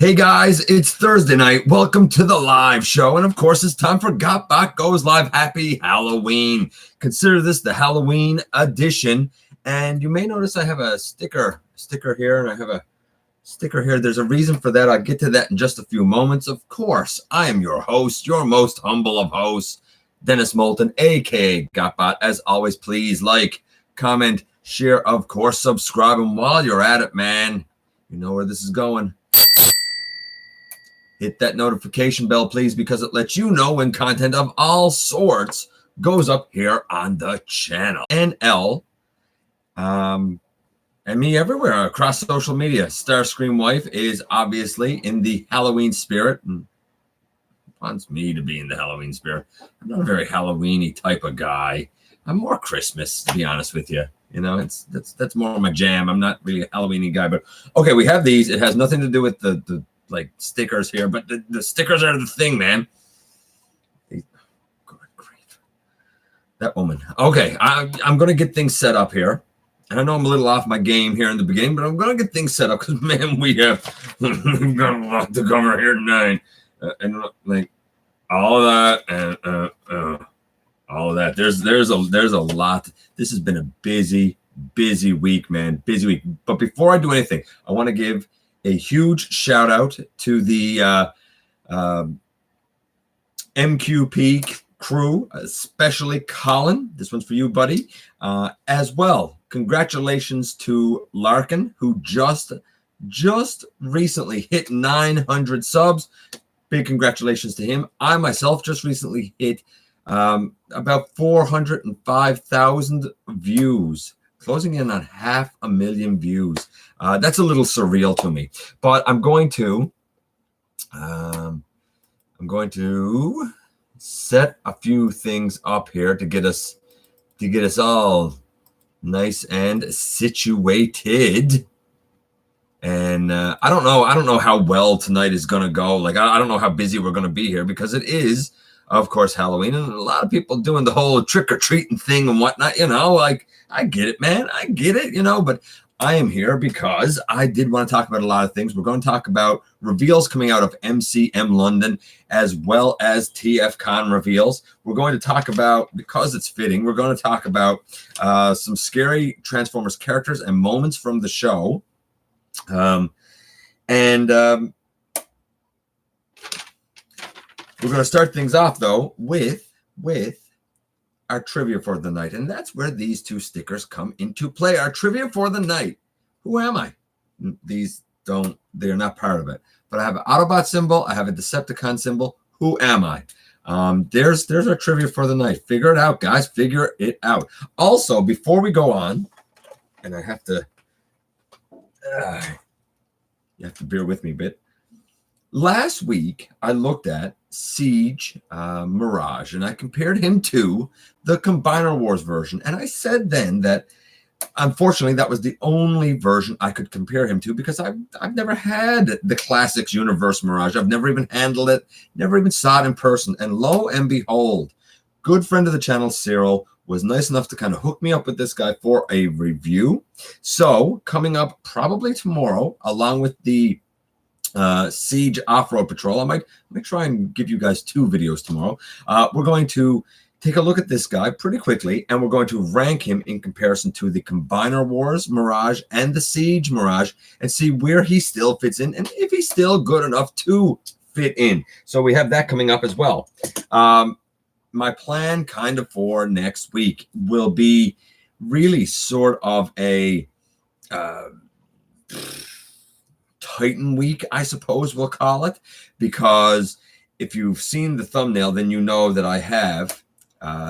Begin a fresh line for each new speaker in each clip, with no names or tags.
Hey guys, it's Thursday night. Welcome to the live show. And of course, it's time for Gotbot Goes Live. Happy Halloween. Consider this the Halloween edition. And you may notice I have a sticker here, and I have a sticker here. There's a reason for that. I'll get to that in just a few moments. Of course, I am your host, your most humble of hosts, Dennis Moulton, aka Gotbot. As always, please like, comment, share, of course, subscribe. And while you're at it, man, you know where this is going. Hit that notification bell, please, because it lets you know when content of all sorts goes up here on the channel. NL, and me everywhere across social media. Starscream Wife is obviously in the Halloween spirit and wants me to be in the Halloween spirit. I'm not a very Halloween-y type of guy. I'm more Christmas, to be honest with you. You know, that's more my jam. I'm not really a Halloween-y guy, but okay, we have these. It has nothing to do with the like stickers here, but the stickers are the thing, man. Good grief. That woman. Okay, I'm going to get things set up here. And I know I'm a little off my game here in the beginning, but I'm going to get things set up because, man, we've got a lot to cover here tonight. And like all of that and all of that. There's a lot. This has been a busy week, man. Busy week. But before I do anything, I want to give a huge shout out to the MQP crew, especially Colin. This one's for you, buddy. As well, congratulations to Larkin, who just recently hit 900 subs. Big congratulations to him. I myself just recently hit about 405,000 views. Closing in on 500,000 views. That's a little surreal to me, but I'm going to set a few things up here to get us all nice and situated. And I don't know how well tonight is gonna go. Like I don't know how busy we're gonna be here because it is, of course, Halloween, and a lot of people doing the whole trick-or-treating thing and whatnot, you know, like I get it, man. I get it, you know, but I am here because I did want to talk about a lot of things. We're going to talk about reveals coming out of MCM London as well as TFCon reveals. We're going to talk about, because it's fitting, we're going to talk about some scary Transformers characters and moments from the show. We're going to start things off, though, with our trivia for the night. And that's where these two stickers come into play. Our trivia for the night. Who am I? They're not part of it. But I have an Autobot symbol. I have a Decepticon symbol. Who am I? There's our trivia for the night. Figure it out, guys. Figure it out. Also, before we go on, and I have to, you have to bear with me a bit. Last week, I looked at Siege Mirage, and I compared him to the Combiner Wars version. And I said then that, unfortunately, that was the only version I could compare him to because I've never had the Classics Universe Mirage. I've never even handled it, never even saw it in person. And lo and behold, good friend of the channel, Cyril, was nice enough to kind of hook me up with this guy for a review. So coming up probably tomorrow, along with the Siege Off-Road Patrol. I might try and give you guys 2 videos tomorrow. We're going to take a look at this guy pretty quickly, and we're going to rank him in comparison to the Combiner Wars Mirage and the Siege Mirage and see where he still fits in and if he's still good enough to fit in. So we have that coming up as well. My plan kind of for next week will be really sort of a Titan week, I suppose we'll call it, because if you've seen the thumbnail, then you know that I have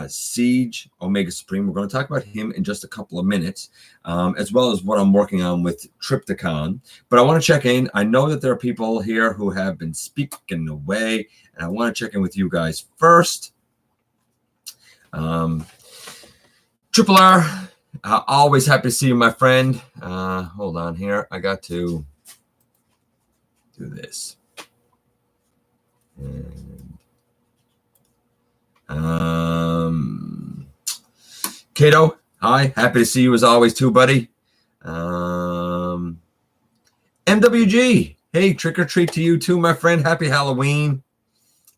Siege Omega Supreme. We're going to talk about him in just a couple of minutes, as well as what I'm working on with Triptychon. But I want to check in. I know that there are people here who have been speaking away, and I want to check in with you guys first. Triple R, always happy to see you, my friend. Hold on here. I got to do this. And Kato, hi, happy to see you as always too, buddy. MWG, Hey, trick or treat to you too, my friend. Happy Halloween.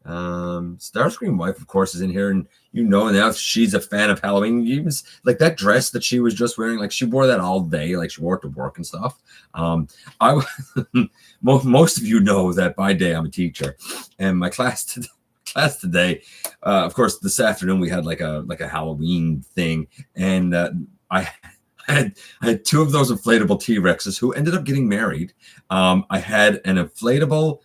Starscream wife, of course, is in here, and you know now she's a fan of Halloween. Even like that dress that she was just wearing, like she wore that all day, like she wore it to work and stuff. I most of you know that by day I'm a teacher, and my class today, of course, this afternoon we had like a Halloween thing, and I had two of those inflatable T-Rexes who ended up getting married. I had an inflatable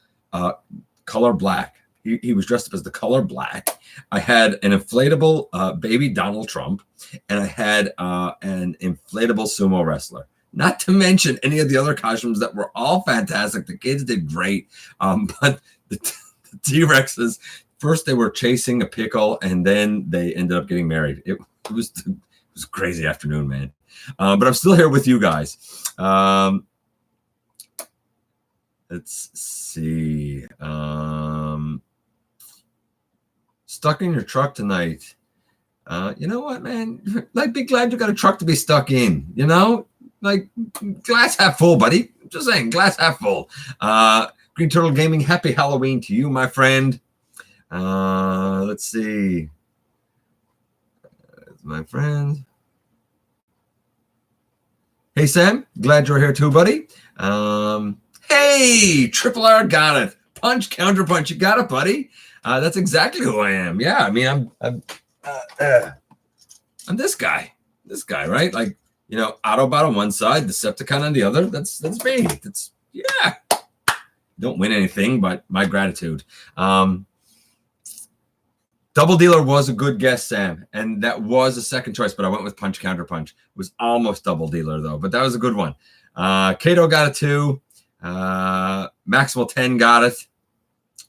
color black. He was dressed up as the color black. I had an inflatable baby Donald Trump, and I had an inflatable sumo wrestler. Not to mention any of the other costumes that were all fantastic. The kids did great, but the T-Rexes, first they were chasing a pickle, and then they ended up getting married. It was a crazy afternoon, man. But I'm still here with you guys. Let's see. Stuck in your truck tonight. You know what, man? Like, be glad you got a truck to be stuck in. You know, like glass half full, buddy. Just saying, glass half full. Green Turtle Gaming, happy Halloween to you, my friend. Let's see. My friend. Hey, Sam. Glad you're here too, buddy. Hey, Triple R got it. Punch, counter punch. You got it, buddy. That's exactly who I am. Yeah, I mean, I'm this guy. This guy, right? Like, you know, Autobot on one side, Decepticon on the other. That's me. That's, yeah. Don't win anything, but my gratitude. Double Dealer was a good guess, Sam, and that was a second choice, but I went with Punch Counter Punch. It was almost Double Dealer though, but that was a good one. Kato got it too. Maximal 10 got it.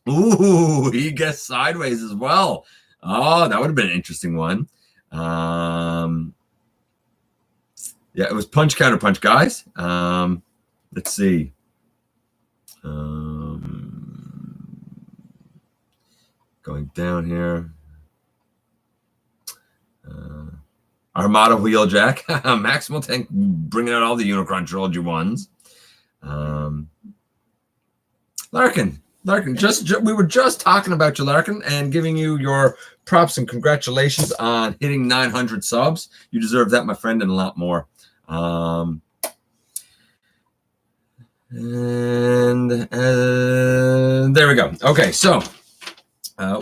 Ooh, he guessed Sideways as well. Oh, that would have been an interesting one. Yeah, it was Punch Counter Punch, guys. Let's see. Going down here. Armada Wheeljack. Maximal 10, bringing out all the Unicron Trilogy ones. Larkin, we were just talking about you, Larkin, and giving you your props and congratulations on hitting 900 subs. You deserve that, my friend, and a lot more. And there we go. Okay, so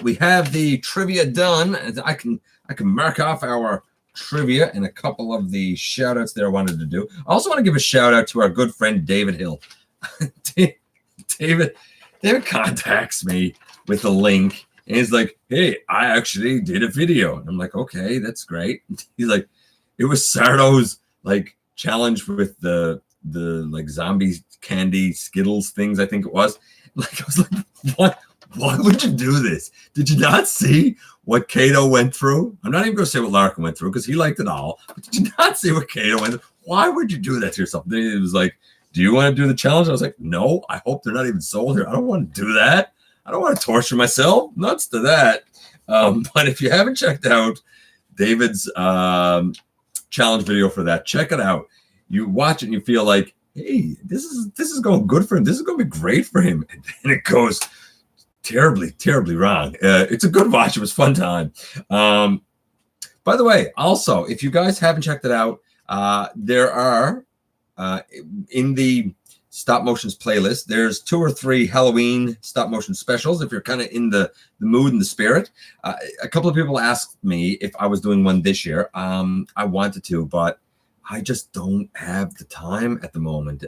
we have the trivia done. I can mark off our trivia and a couple of the shout outs there I wanted to do. I also want to give a shout out to our good friend David Hill. David contacts me with a link and he's like, hey, I actually did a video. And I'm like, okay, that's great. He's like, it was Sardo's like challenge with the like zombie candy Skittles things, I think it was. Like, I was like, what? Why would you do this? Did you not see what Kato went through? I'm not even going to say what Larkin went through because he liked it all. But did you not see what Kato went through? Why would you do that to yourself? It was like, do you want to do the challenge? I was like, no, I hope they're not even sold here. I don't want to do that. I don't want to torture myself. Nuts to that. But if you haven't checked out David's challenge video for that, check it out. You watch it and you feel like, hey, this is going good for him. This is going to be great for him. And it goes terribly, terribly wrong. It's a good watch. It was a fun time. By the way, also, if you guys haven't checked it out, there are in the stop motions playlist, there's 2 or 3 Halloween stop motion specials if you're kind of in the mood and the spirit. A couple of people asked me if I was doing one this year. I wanted to, but I just don't have the time at the moment.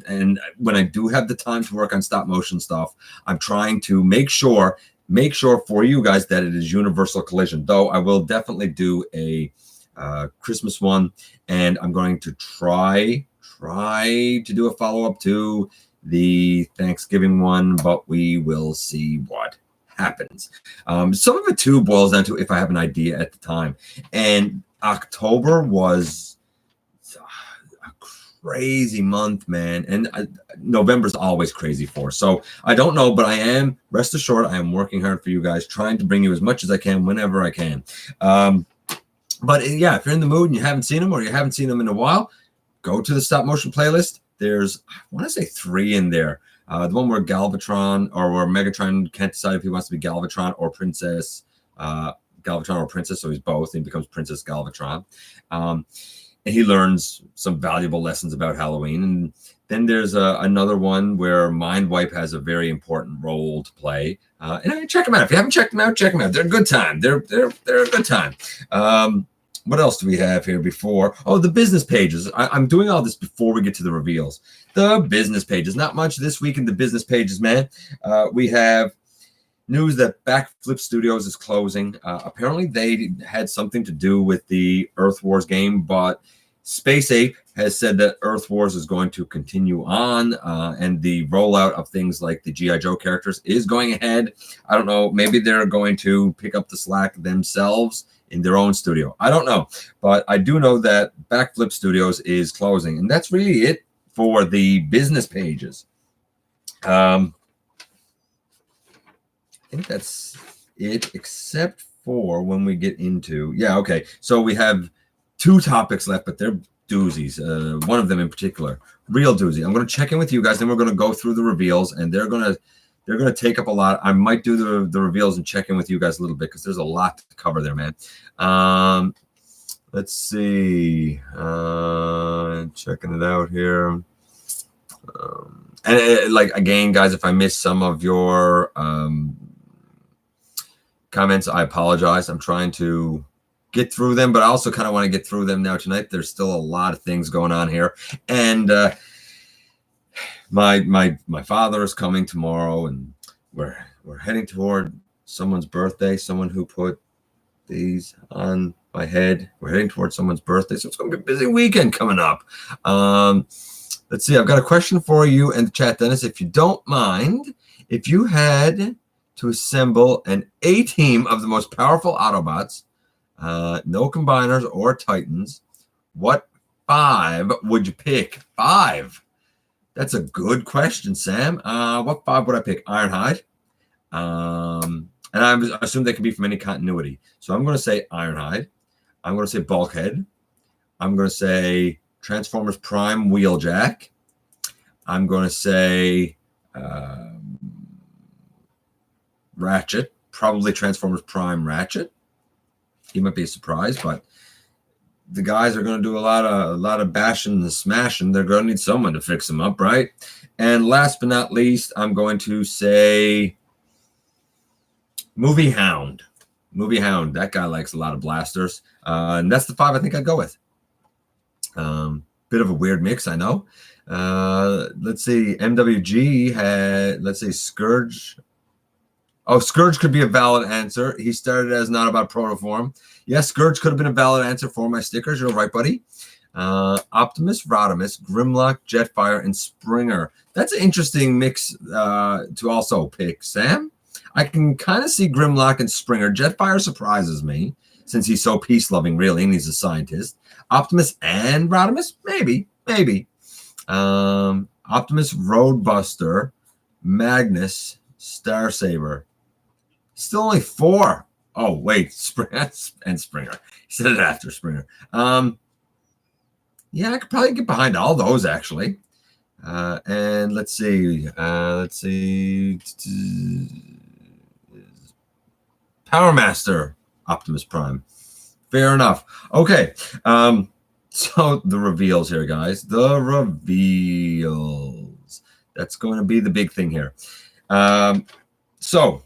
And when I do have the time to work on stop motion stuff, I'm trying to make sure for you guys that it is Universal Collision. Though I will definitely do a Christmas one, and I'm going to try to do a follow-up to the Thanksgiving one, but we will see what happens. Some of it too boils down to if I have an idea at the time. And October was crazy month, man, and November's always crazy for. So I don't know, but I am, rest assured, I am working hard for you guys, trying to bring you as much as I can whenever I can. But yeah, if you're in the mood and you haven't seen them or you haven't seen them in a while, go to the stop motion playlist. There's, I want to say 3 in there. The one where Galvatron or where Megatron can't decide if he wants to be Galvatron or Princess Galvatron or Princess, so he's both, and he becomes Princess Galvatron. And he learns some valuable lessons about Halloween. And then there's another one where Mind Wipe has a very important role to play. And check them out. If you haven't checked them out, check them out. They're a good time. They're a good time. What else do we have here before? Oh, the business pages. I'm doing all this before we get to the reveals. The business pages. Not much this week in the business pages, man. We have news that Backflip Studios is closing. Apparently, they had something to do with the Earth Wars game, but Space Ape has said that Earth Wars is going to continue on, and the rollout of things like the G.I. Joe characters is going ahead. I don't know. Maybe they're going to pick up the slack themselves in their own studio. I don't know. But I do know that Backflip Studios is closing, and that's really it for the business pages. I think that's it, except for when we get into, okay. So we have 2 topics left, but they're doozies. One of them in particular, real doozy. I'm going to check in with you guys, then we're going to go through the reveals, and they're going to take up a lot. I might do the reveals and check in with you guys a little bit because there's a lot to cover there, man. Let's see. Checking it out here. And like, again, guys, if I miss some of your comments, I apologize. I'm trying to get through them, but I also kind of want to get through them now tonight. There's still a lot of things going on here, and my father is coming tomorrow, and we're heading toward someone's birthday. Someone who put these on my head. We're heading towards someone's birthday, so it's going to be a busy weekend coming up. Let's see. I've got a question for you in the chat, Dennis. If you don't mind, if you had to assemble an A-team of the most powerful Autobots, no combiners or Titans, what 5 would you pick? 5. That's a good question, Sam. What 5 would I pick? Ironhide. And I assume they can be from any continuity. So I'm going to say Ironhide. I'm going to say Bulkhead. I'm going to say Transformers Prime Wheeljack. I'm going to say Ratchet. Probably Transformers Prime Ratchet. He might be a surprise, but the guys are going to do a lot of bashing and smashing. They're going to need someone to fix them up, right? And last but not least, I'm going to say Movie Hound. Movie Hound. That guy likes a lot of blasters. And that's the 5 I think I'd go with. Bit of a weird mix, I know. Let's see. MWG had, let's say, Scourge. Oh, Scourge could be a valid answer. He started as not about protoform. Yes, Scourge could have been a valid answer for my stickers. You're right, buddy. Optimus, Rodimus, Grimlock, Jetfire, and Springer. That's an interesting mix to also pick, Sam. I can kind of see Grimlock and Springer. Jetfire surprises me since he's so peace-loving, really, and he's a scientist. Optimus and Rodimus? Maybe. Optimus, Roadbuster, Magnus, Starsaber. Still only 4. Oh, wait, and Springer. He said it after Springer. Yeah, I could probably get behind all those, actually. And let's see. Power Master, Optimus Prime. Fair enough. Okay. So the reveals here, guys. The reveals. That's going to be the big thing here. So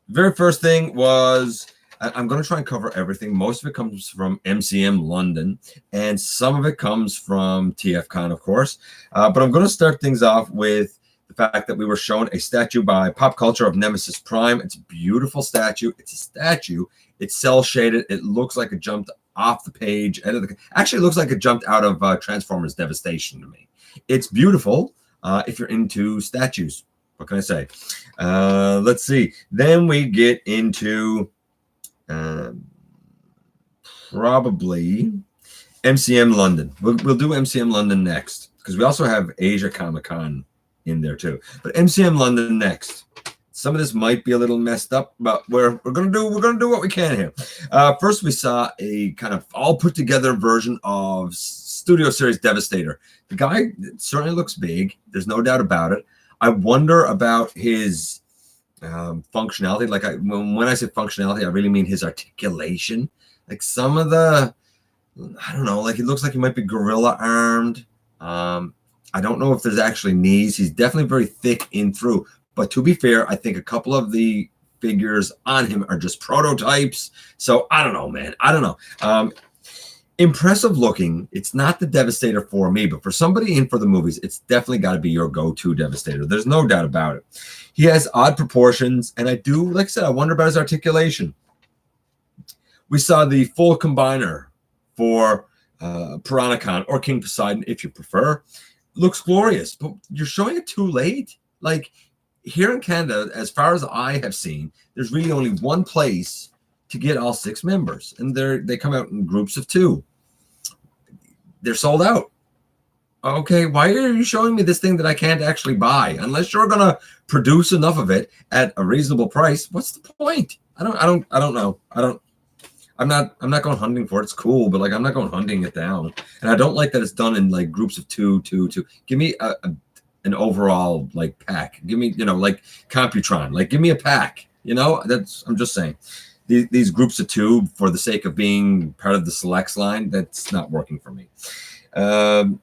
very first thing was, I'm going to try and cover everything. Most of it comes from MCM London, and some of it comes from TFCon, of course. But I'm going to start things off with the fact that we were shown a statue by Pop Culture of Nemesis Prime. It's a beautiful statue. It's a statue. It's cell shaded. It looks like it jumped off the page. Actually, it looks like it jumped out of Transformers Devastation to me. It's beautiful if you're into statues. What can I say? Let's see. Then we get into probably MCM London. We'll do MCM London next because we also have Asia Comic-Con in there too. But MCM London next. Some of this might be a little messed up, but we're gonna do what we can here. First, we saw a kind of all put together version of Studio Series Devastator. The guy certainly looks big. There's no doubt about it. I wonder about his functionality. Like when I say functionality, I really mean his articulation. Like some of the, I don't know, like he looks like he might be gorilla armed. I don't know if there's actually knees. He's definitely very thick in through. But to be fair, I think a couple of the figures on him are just prototypes. So I don't know, man. I don't know. Impressive looking. It's not the Devastator for me, but for somebody in for the movies, it's definitely got to be your go-to Devastator. There's no doubt about it. He has odd proportions, and I do, like I said, I wonder about his articulation. We saw the full combiner for Piranacon or King Poseidon, if you prefer. Looks glorious, but you're showing it too late. Like here in Canada, as far as I have seen, there's really only one place to get all 6 members, and they come out in groups of 2. They're sold out. Okay, why are you showing me this thing that I can't actually buy? Unless you're gonna produce enough of it at a reasonable price, what's the point? I don't know. I'm not going hunting for it. It's cool, but like I'm not going hunting it down. And I don't like that it's done in like groups of 2. Give me an overall like pack. Give me, like Computron. Like give me a pack. I'm just saying. These groups of 2 for the sake of being part of the selects line, that's not working for me. And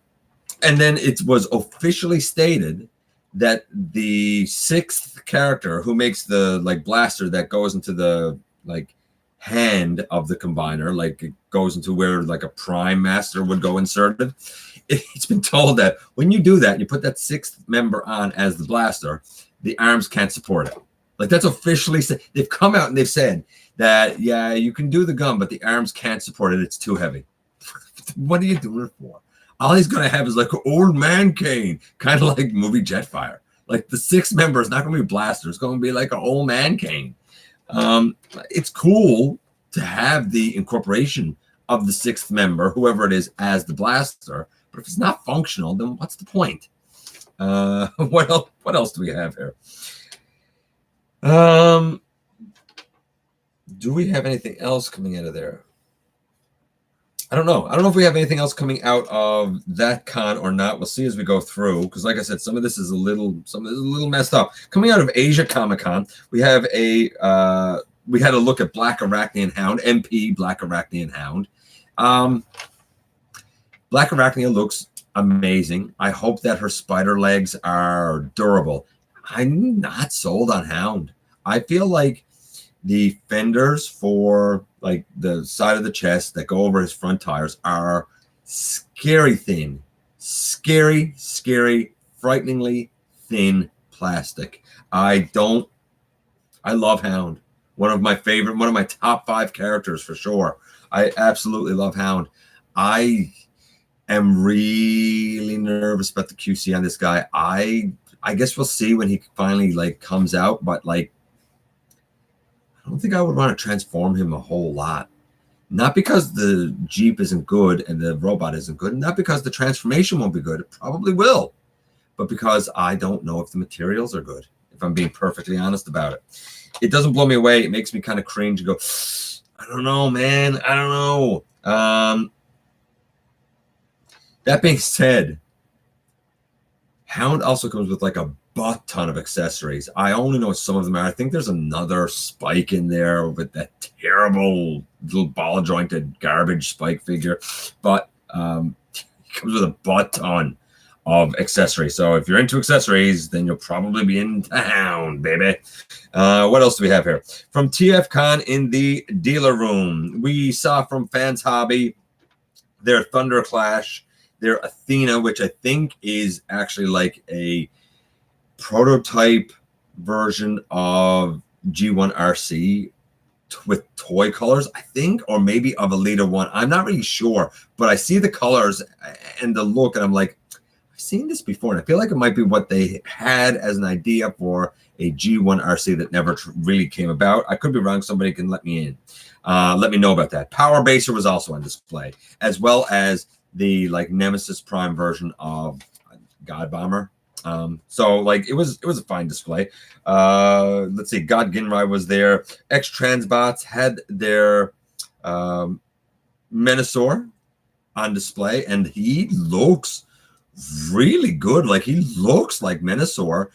then it was officially stated that the 6th character who makes the like blaster that goes into the like hand of the combiner, like it goes into where like a prime master would go inserted. It's been told that when you do that, you put that 6th member on as the blaster, the arms can't support it. Like that's officially said. They've come out and they've said that, yeah, you can do the gun, but the arms can't support it. It's too heavy. What are you doing it for? All he's going to have is like an old man cane, kind of like movie Jetfire. Like the 6th member is not going to be blaster. It's going to be like an old man cane. It's cool to have the incorporation of the 6th member, whoever it is, as the blaster. But if it's not functional, then what's the point? What else do we have here? Do we have anything else coming out of there? I don't know. I don't know if we have anything else coming out of that con or not. We'll see as we go through. Because like I said, some of this is a little messed up. Coming out of Asia Comic Con, we have we had a look at Black Arachnian Hound, MP Black Arachnian Hound. Black Arachnia looks amazing. I hope that her spider legs are durable. I'm not sold on Hound. I feel like the fenders for like the side of the chest that go over his front tires are scary thin, scary, frighteningly thin plastic. I love Hound. One of my top 5 characters for sure. I absolutely love Hound. I am really nervous about the QC on this guy. I guess we'll see when he finally like comes out, but like I don't think I would want to transform him a whole lot. Not because the Jeep isn't good and the robot isn't good, not because the transformation won't be good. It probably will, but because I don't know if the materials are good, if I'm being perfectly honest about it. It doesn't blow me away. It makes me kind of cringe and go, I don't know, man. I don't know. That being said, Hound also comes with like a butt ton of accessories. I only know what some of them are. I think there's another Spike in there with that terrible little ball jointed garbage Spike figure, but it comes with a butt ton of accessories. So if you're into accessories, then you'll probably be into Hound, baby. What else do we have here? From TFCon in the dealer room, we saw from Fans Hobby their Thunder Clash, their Athena, which I think is actually like a prototype version of G1 RC with toy colors, I think, or maybe of Alita 1. I'm not really sure, but I see the colors and the look, and I'm like, I've seen this before, and I feel like it might be what they had as an idea for a G1 RC that never really came about. I could be wrong. Somebody can let me in. Let me know about that. Power Baser was also on display, as well as the like Nemesis Prime version of God Bomber. So like it was a fine display. Let's see, God Ginrai was there. X Transbots had their Menasor on display, and he looks really good. Like, he looks like Menasor.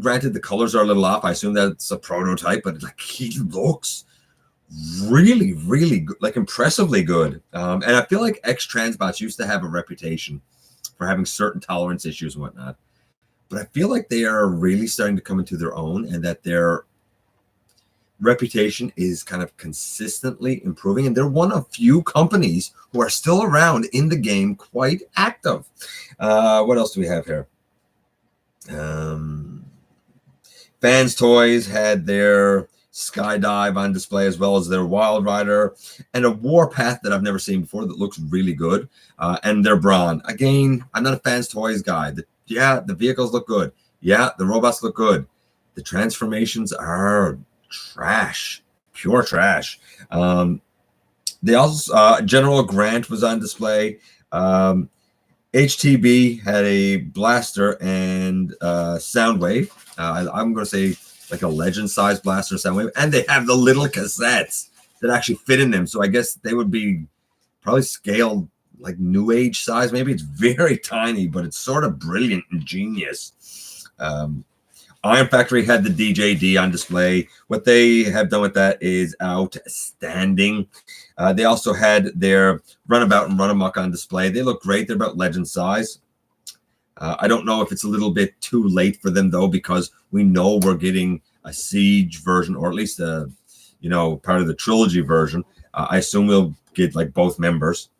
Granted, the colors are a little off. I assume that's a prototype, but like, he looks really, really good, like impressively good. And I feel like X-Transbots used to have a reputation for having certain tolerance issues and whatnot. But I feel like they are really starting to come into their own, and that their reputation is kind of consistently improving. And they're one of few companies who are still around in the game, quite active. What else do we have here? Fans Toys had their Skydive on display, as well as their Wild Rider and a Warpath that I've never seen before that looks really good. And their Brawn. Again, I'm not a Fans Toys guy. The vehicles look good. Yeah, the robots look good. The transformations are trash, pure trash. They also General Grant was on display. HTB had a blaster and Soundwave. I'm going to say like a legend-sized blaster Soundwave, and they have the little cassettes that actually fit in them. So I guess they would be probably scaled like new age size. Maybe it's very tiny, but it's sort of brilliant and genius. Iron Factory had the DJD on display. What they have done with that is outstanding. They also had their Runabout and Runamuck on display. They look great. They're about legend size. I don't know if it's a little bit too late for them, though, because we know we're getting a Siege version, or at least a, part of the trilogy version. I assume we'll get like both members.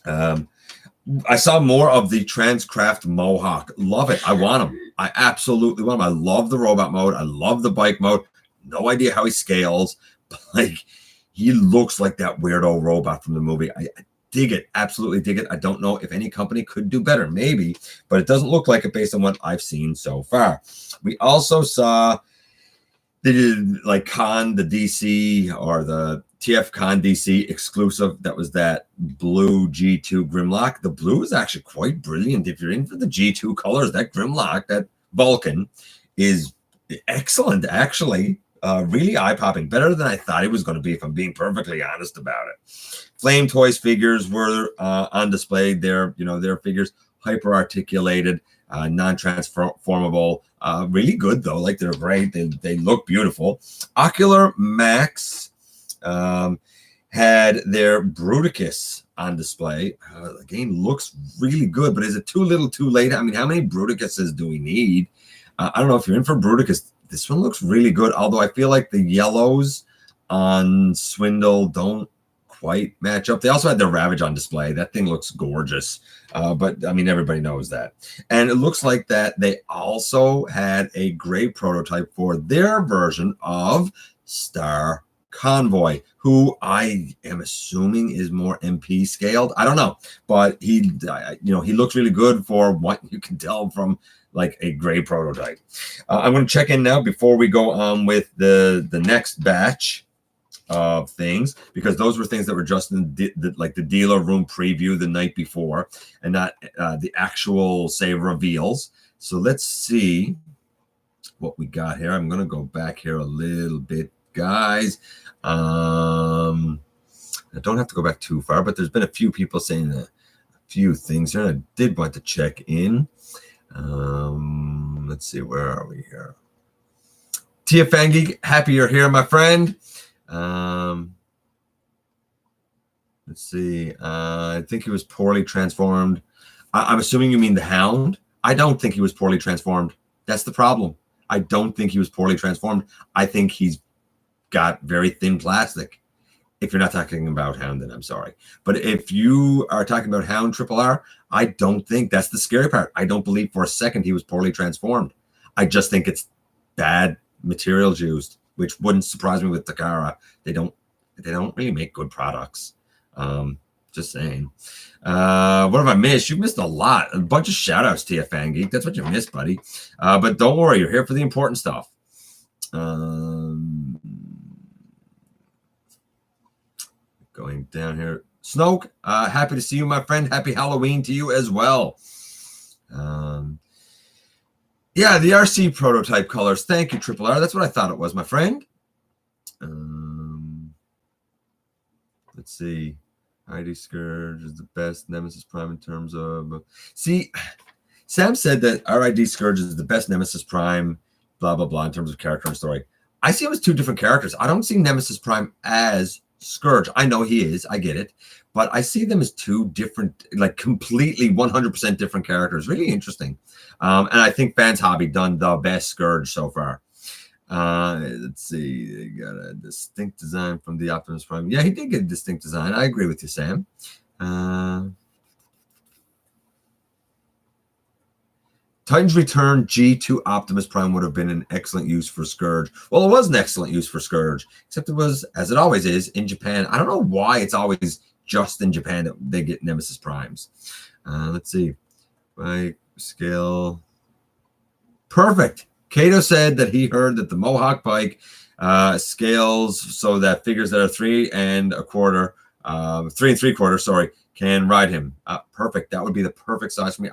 I saw more of the Transcraft Mohawk. Love it. I want him. I absolutely want him. I love the robot mode. I love the bike mode. No idea how he scales, but like, he looks like that weirdo robot from the movie. I dig it. Absolutely dig it. I don't know if any company could do better. Maybe, but it doesn't look like it based on what I've seen so far. We also saw they did like the DC or the TFCon DC exclusive. That was that blue G2 Grimlock. The blue is actually quite brilliant. If you're in for the G2 colors, that Grimlock, that Vulcan, is excellent, actually. Really eye-popping. Better than I thought it was going to be, if I'm being perfectly honest about it. Flame Toys figures were on display. Their figures hyper-articulated, non-transformable. Really good, though. Like, they're great. They look beautiful. Ocular Max had their Bruticus on display. The game looks really good, but is it too little too late? I mean, how many Bruticuses do we need? I don't know if you're in for Bruticus. This one looks really good, although I feel like the yellows on Swindle don't quite match up. They also had their Ravage on display. That thing looks gorgeous, but I mean, everybody knows that. And it looks like that they also had a gray prototype for their version of Star Convoy, who I am assuming is more MP scaled. I don't know, but he looks really good for what you can tell from like a gray prototype. I'm going to check in now before we go on with the next batch of things, because those were things that were just in the dealer room preview the night before, and not the actual, say, reveals. So let's see what we got here. I'm going to go back here a little bit, guys. I don't have to go back too far, but there's been a few people saying a few things here. I did want to check in. Let's see, where are we here? TFN Geek, happy you're here, my friend. Let's see. I think he was poorly transformed. I'm assuming you mean the Hound. I don't think he was poorly transformed. That's the problem. I don't think he was poorly transformed. I think he's got very thin plastic. If you're not talking about Hound, then I'm sorry. But if you are talking about Hound Triple R, I don't think that's the scary part. I don't believe for a second he was poorly transformed. I just think it's bad materials used, which wouldn't surprise me with Takara. They don't really make good products. Just saying. What have I missed? You've missed a lot. A bunch of shout outs to you, Fan Geek. That's what you missed, buddy. But don't worry, you're here for the important stuff. Going down here. Snoke, happy to see you, my friend. Happy Halloween to you as well. Yeah, the RC prototype colors. Thank you, Triple R. That's what I thought it was, my friend. Let's see. ID Scourge is the best Nemesis Prime in terms of... See, Sam said that RID Scourge is the best Nemesis Prime, blah, blah, blah, in terms of character and story. I see him as two different characters. I don't see Nemesis Prime as Scourge. I know he is. I get it. But I see them as two different, like completely 100% different characters. Really interesting. And I think Fans Hobby done the best Scourge so far. Let's see. They got a distinct design from the Optimus Prime. Yeah, he did get a distinct design. I agree with you, Sam. Titan's Return G2 Optimus Prime would have been an excellent use for Scourge. Well, it was an excellent use for Scourge, except it was, as it always is, in Japan. I don't know why it's always just in Japan that they get Nemesis Primes. Let's see. By scale. Perfect. Kato said that he heard that the Mohawk Pike scales so that figures that are 3 3 3/4, sorry, can ride him. Perfect. That would be the perfect size for me.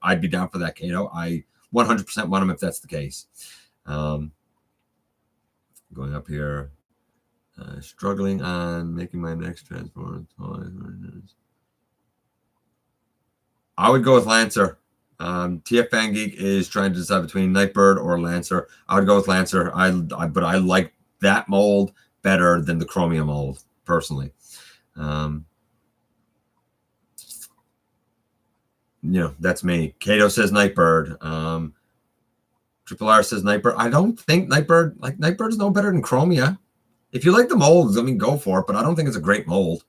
I'd be down for that, Kato. I 100% want him if that's the case. Going up here, struggling on making my next transformer. I would go with Lancer. TFCon Geek is trying to decide between Nightbird or Lancer. I would go with Lancer. But I like that mold better than the Chromium mold personally. That's me. Kato says Nightbird. Triple R says Nightbird. I don't think Nightbird's no better than Chromia. If you like the molds, I mean, go for it. But I don't think it's a great mold.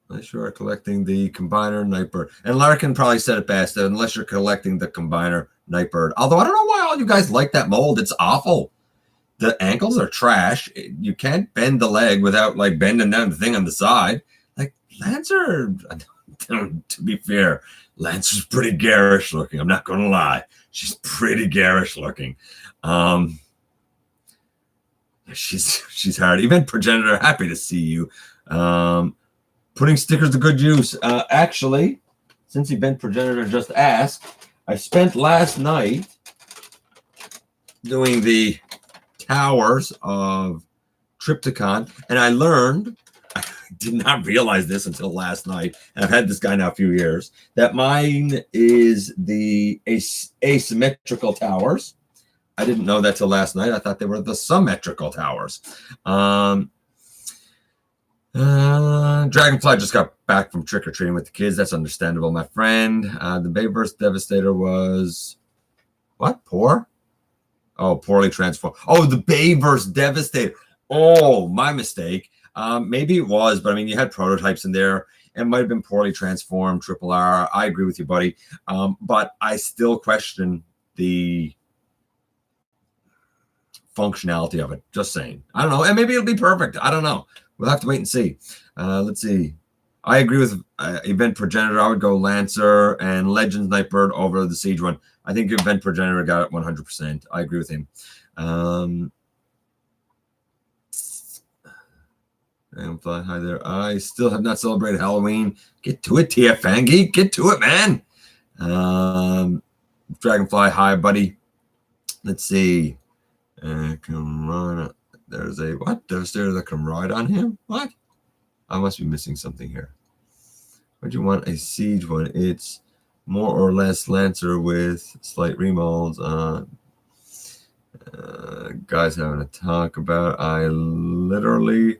Unless you are collecting the Combiner Nightbird. And Larkin probably said it best, unless you're collecting the Combiner Nightbird. Although I don't know why all you guys like that mold. It's awful. The ankles are trash. You can't bend the leg without like bending down the thing on the side. Like Lancer, to be fair, Lancer's pretty garish looking. I'm not going to lie. She's pretty garish looking. She's hard. Event Progenitor, happy to see you. Putting stickers to good use. Actually, since Event Progenitor just asked, I spent last night doing the towers of Triptychon, and I learned, I did not realize this until last night, and I've had this guy now a few years, that mine is the asymmetrical towers. I didn't know that till last night. I thought they were the symmetrical towers. Dragonfly just got back from trick-or-treating with the kids. That's understandable, my friend. The Bayverse Devastator was what? Poor? Oh, poorly transformed. Oh, the Bayverse Devastator. Oh, my mistake. Maybe it was, but I mean, you had prototypes in there. It might have been poorly transformed. Triple R. I agree with you, buddy. But I still question the functionality of it. Just saying. I don't know. And maybe it'll be perfect. I don't know. We'll have to wait and see. Let's see. I agree with Event Progenitor. I would go Lancer and Legends Nightbird over the Siege one. I think Event Progenitor got it 100%. I agree with him. Hi there. I still have not celebrated Halloween. Get to it, TFCon Geek. Get to it, man. Dragonfly, hi, buddy. Let's see. Come run. There's a what? Devastator that can ride on him? What? I must be missing something here. Would you want a Siege one? It's more or less Lancer with slight remolds on. Guys having a talk about. I literally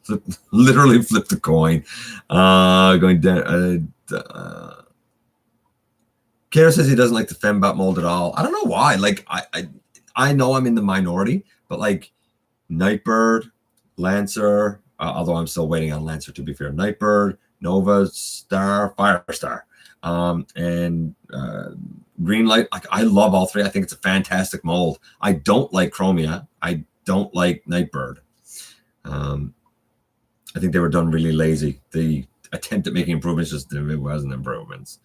flipped the coin. Going down. Kato says he doesn't like the Fembot mold at all. I don't know why. Like I know I'm in the minority, but like Nightbird, Lancer, although I'm still waiting on Lancer to be fair. Nightbird, Nova Star, Firestar, and Greenlight. Like I love all three. I think it's a fantastic mold. I don't like Chromia. I don't like Nightbird. I think they were done really lazy. The attempt at making improvements just it wasn't improvements.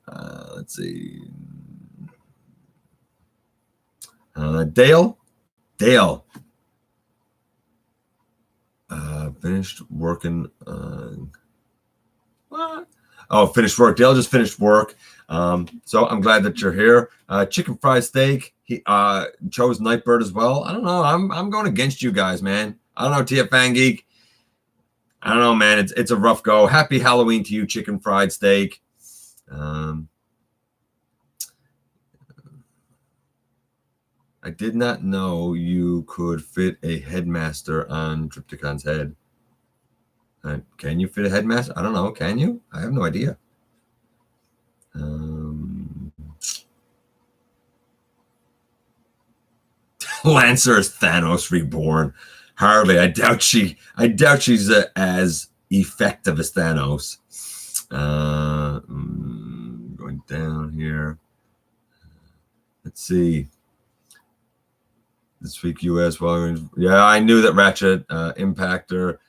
Let's see. Dale. Finished working on what? Oh, finished work. Dale just finished work. So I'm glad that you're here. Chicken fried steak. He chose Nightbird as well. I don't know. I'm going against you guys, man. I don't know, TFCon Geek. I don't know, man. It's a rough go. Happy Halloween to you, chicken fried steak. I did not know you could fit a headmaster on Triptychon's head. Can you fit a headmaster? I don't know. Can you? I have no idea. Lancer is Thanos reborn. Hardly. I doubt she's as effective as Thanos. Going down here. Let's see. This week, U.S. Yeah, I knew that Ratchet, Impactor,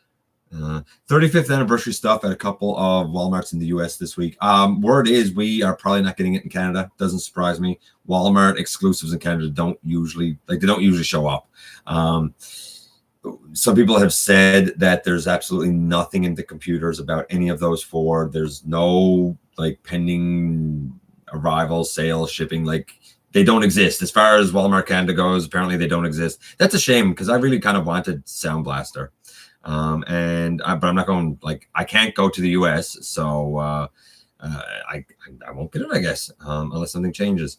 35th anniversary stuff at a couple of Walmarts in the U.S. this week. Word is we are probably not getting it in Canada. Doesn't surprise me. Walmart exclusives in Canada don't usually show up. Some people have said that there's absolutely nothing in the computers about any of those four. There's no like pending arrival, sales, shipping, like. They don't exist. As far as Walmart Canada goes, apparently they don't exist. That's a shame because I really kind of wanted Sound Blaster. But I'm not going, like, I can't go to the US, so I won't get it, I guess, unless something changes.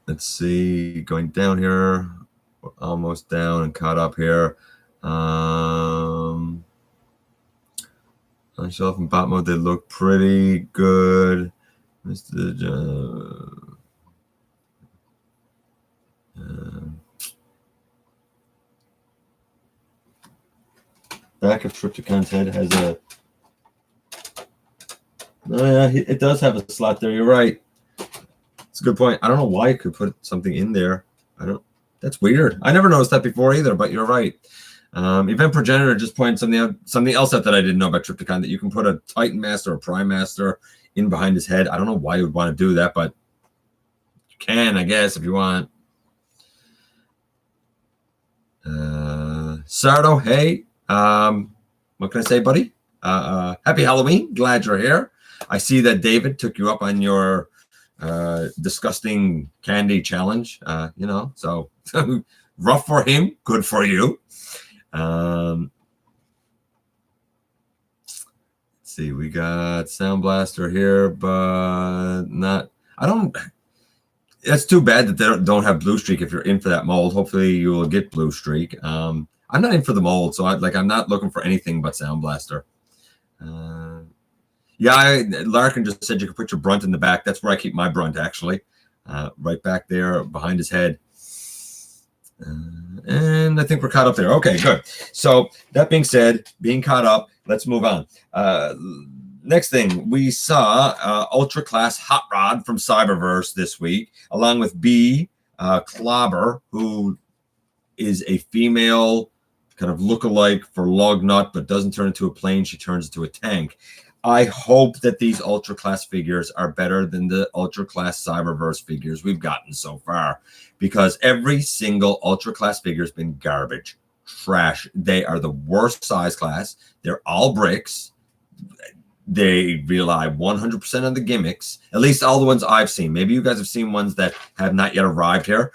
Let's see, going down here, we're almost down and caught up here. On shelf and bot mode, they look pretty good. Back of Triptychon's head has a. Oh yeah, it does have a slot there. You're right. It's a good point. I don't know why it could put something in there. That's weird. I never noticed that before either. But you're right. Event Progenitor just pointed something else out that I didn't know about Triptychon, that you can put a Titan Master or Prime Master in behind his head. I don't know why you would want to do that, but you can, I guess, if you want. Sardo, hey, what can I say, buddy? Happy Halloween. Glad you're here. I see that David took you up on your disgusting candy challenge, so rough for him, good for you. Let's see, we got Sound Blaster here, but not. That's too bad that they don't have Blue Streak if you're in for that mold. Hopefully you will get Blue Streak. I'm not in for the mold, so I'm not looking for anything but Sound Blaster. Larkin just said you could put your Brunt in the back. That's where I keep my Brunt, actually. Right back there behind his head. And I think we're caught up there. Okay, good. So that being said, being caught up, let's move on. Next thing, we saw Ultra Class Hot Rod from Cyberverse this week, along with B. Clobber, who is a female kind of look-alike for Lugnut, but doesn't turn into a plane. She turns into a tank. I hope that these Ultra Class figures are better than the Ultra Class Cyberverse figures we've gotten so far, because every single Ultra Class figure has been garbage, trash. They are the worst size class. They're all bricks. They rely 100% on the gimmicks, at least all the ones I've seen. Maybe you guys have seen ones that have not yet arrived here,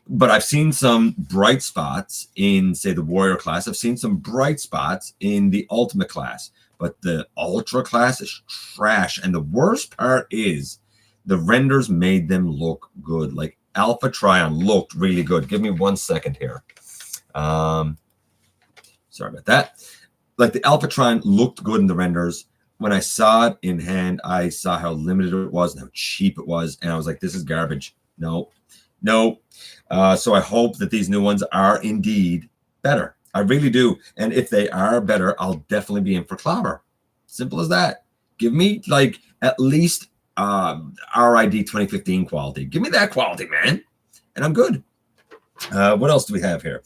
but I've seen some bright spots in, say, the Warrior class. I've seen some bright spots in the Ultimate class. But the Ultra class is trash. And the worst part is the renders made them look good. Like Alpha Trion looked really good. Give me 1 second here. Sorry about that. Like the Alpha Trion looked good in the renders. When I saw it in hand, I saw how limited it was and how cheap it was. And I was like, this is garbage. No. So I hope that these new ones are indeed better. I really do. And if they are better, I'll definitely be in for Clobber. Simple as that. Give me like at least RID 2015 quality. Give me that quality, man. And I'm good. What else do we have here?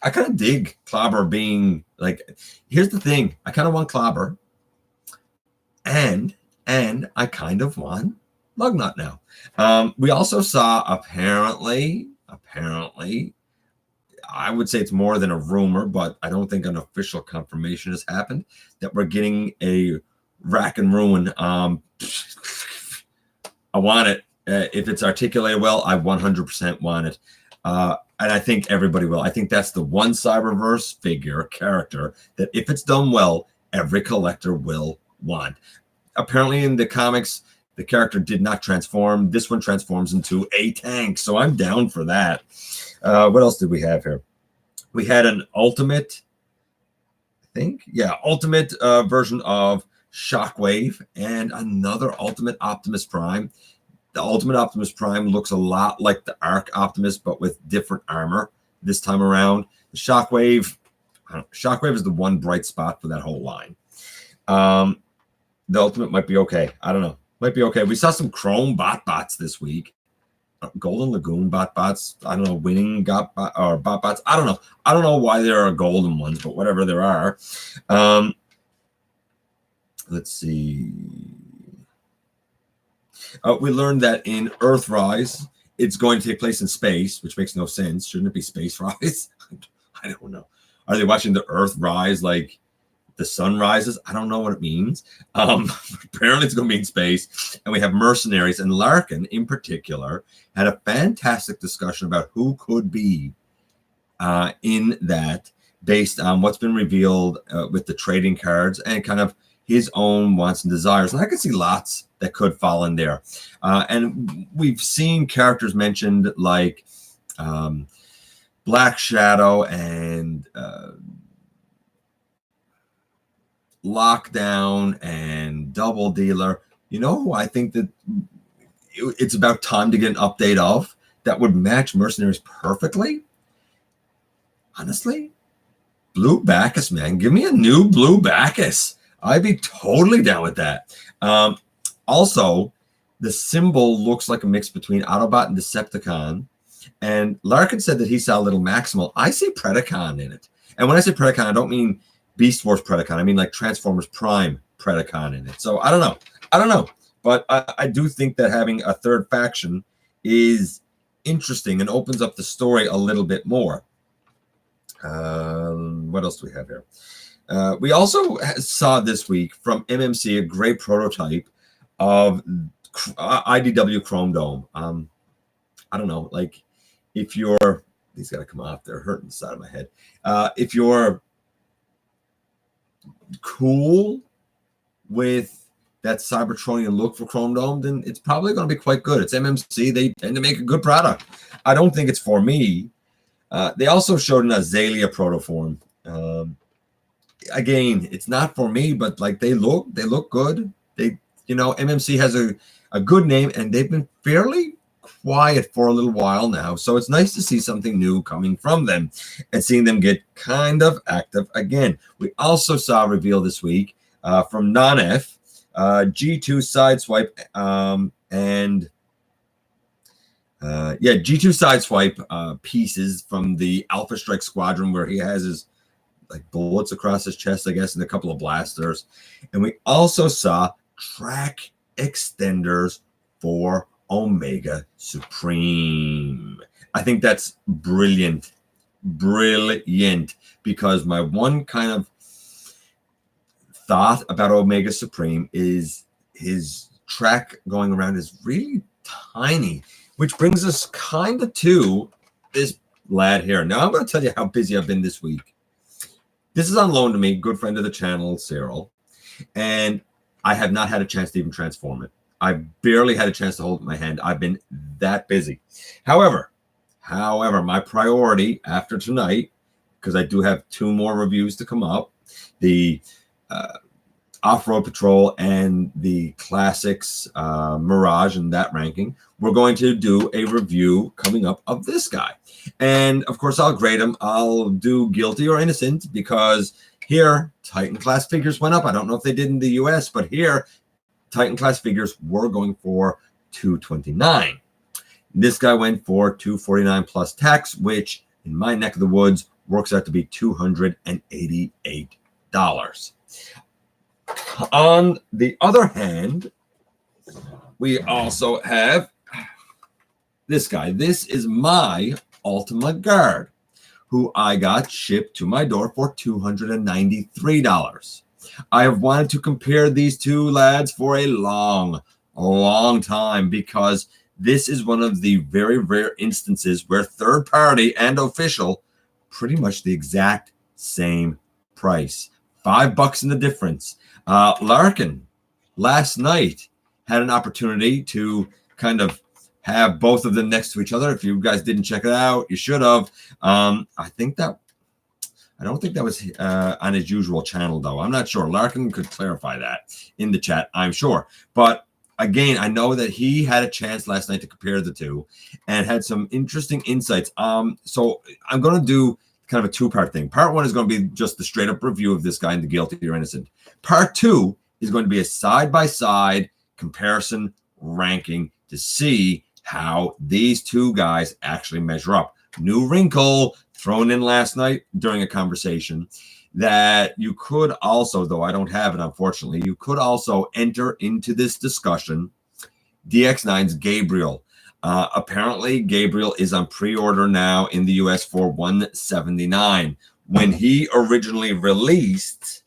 I kind of dig Clobber being like, here's the thing. I kind of want Clobber. And I kind of want Lugnut now. We also saw apparently, I would say it's more than a rumor, but I don't think an official confirmation has happened, that we're getting a Rack and Ruin. I want it. If it's articulated well, I 100% want it. And I think everybody will. I think that's the one Cyberverse figure character that if it's done well, every collector will want. Apparently in the comics, the character did not transform. This one transforms into a tank. So I'm down for that. What else did we have here? We had an ultimate, I think. Yeah, ultimate version of Shockwave and another ultimate Optimus Prime. The Ultimate Optimus Prime looks a lot like the Arc Optimus, but with different armor this time around. The Shockwave, Shockwave is the one bright spot for that whole line. The Ultimate might be okay. I don't know. Might be okay. We saw some Chrome bots this week. Golden Lagoon bots. I don't know. Winning or bots. I don't know. I don't know why there are golden ones, but whatever there are. Let's see. We learned that in Earthrise, it's going to take place in space, which makes no sense. Shouldn't it be Space Rise? I don't know. Are they watching the Earth rise like the sun rises? I don't know what it means. Apparently, it's going to be in space. And we have mercenaries. And Larkin, in particular, had a fantastic discussion about who could be in that based on what's been revealed with the trading cards and kind of his own wants and desires. And I can see lots that could fall in there. And we've seen characters mentioned like Black Shadow and Lockdown and Double Dealer. You know who I think that it's about time to get an update of that would match Mercenaries perfectly? Honestly, Blue Bacchus, man. Give me a new Blue Bacchus. I'd be totally down with that. Also, the symbol looks like a mix between Autobot and Decepticon. And Larkin said that he saw a little Maximal. I see Predacon in it. And when I say Predacon, I don't mean Beast Wars Predacon. I mean like Transformers Prime Predacon in it. So I don't know. I don't know. But I do think that having a third faction is interesting and opens up the story a little bit more. What else do we have here? We also saw this week from MMC a great prototype of IDW Chrome Dome. I don't know, like if you're, these got to come off, they're hurting the side of my head. If you're cool with that Cybertronian look for Chrome Dome, then it's probably going to be quite good. It's MMC. They tend to make a good product. I don't think it's for me. They also showed an Azalea protoform. Again, it's not for me, but like they look good. They, you know, MMC has a good name and they've been fairly quiet for a little while now. So it's nice to see something new coming from them and seeing them get kind of active again. We also saw a reveal this week from Non-F, G2 Sideswipe and G2 Sideswipe pieces from the Alpha Strike Squadron where he has his like bullets across his chest, I guess, and a couple of blasters. And we also saw track extenders for Omega Supreme. I think that's brilliant. Brilliant. Because my one kind of thought about Omega Supreme is his track going around is really tiny, which brings us kind of to this lad here. Now, I'm going to tell you how busy I've been this week. This is on loan to me, good friend of the channel, Cyril, and I have not had a chance to even transform it. I barely had a chance to hold it in my hand. I've been that busy. However, my priority after tonight, because I do have 2 more reviews to come up, the Off-Road Patrol and the Classics Mirage and that ranking, we're going to do a review coming up of this guy. And, of course, I'll grade him. I'll do guilty or innocent because here, Titan class figures went up. I don't know if they did in the US, but here, Titan class figures were going for $229. This guy went for $249 plus tax, which in my neck of the woods works out to be $288. On the other hand, we also have this guy. This is my Ultima Guard, who I got shipped to my door for $293. I have wanted to compare these two lads for a long time because This is one of the very rare instances where third party and official pretty much the exact same price. $5 in the difference. Larkin last night had an opportunity to kind of have both of them next to each other. If you guys didn't check it out, you should have. I don't think that was on his usual channel, though. I'm not sure. Larkin could clarify that in the chat, I'm sure. But again, I know that he had a chance last night to compare the two and had some interesting insights. So I'm going to do kind of a two-part thing. Part one is going to be just the straight-up review of this guy and the guilty or innocent. Part two is going to be a side-by-side comparison ranking to see how these two guys actually measure up. New wrinkle thrown in last night during a conversation that you could also, though I don't have it, unfortunately, you could also enter into this discussion DX9's Gabriel. Apparently, Gabriel is on pre-order now in the US for $179. When he originally released,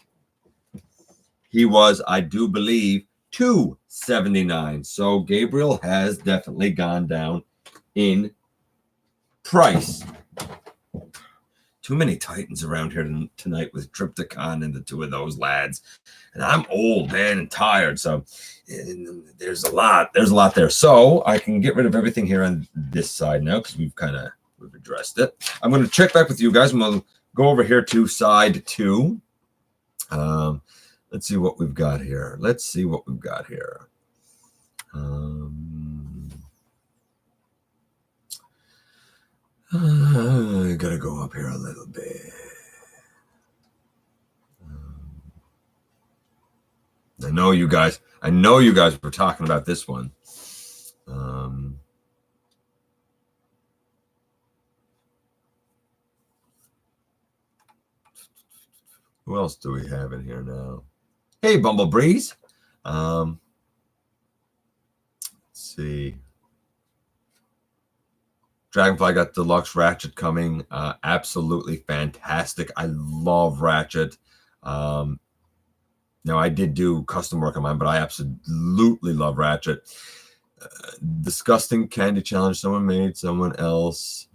he was, I do believe, $279. So Gabriel has definitely gone down in price. Too many Titans around here tonight with TFCon and the two of those lads. And I'm old, man, and tired. So there's a lot there. So I can get rid of everything here on this side now because we've addressed it. I'm going to check back with you guys and we'll go over here to side two. Let's see what we've got here. I gotta go up here a little bit. I know you guys were talking about this one. Who else do we have in here now? Hey, Bumblebreeze. Let's see. Dragonfly got deluxe Ratchet coming. Absolutely fantastic. I love Ratchet. Now, I did do custom work on mine, but I absolutely love Ratchet. Disgusting candy challenge. Someone made someone else.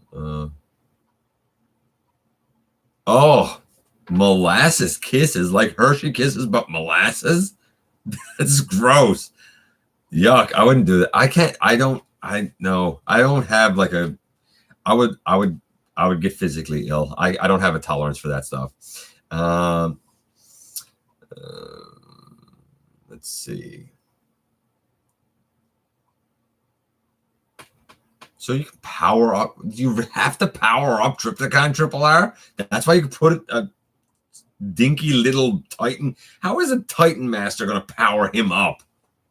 Oh, molasses kisses, like Hershey kisses, but molasses. That's gross. Yuck. I wouldn't do that. I don't have like a. I would get physically ill. I don't have a tolerance for that stuff. Let's see. So you can power up. You have to power up TFCon Triple R. That's why you can put a dinky little Titan. How is a Titan Master going to power him up?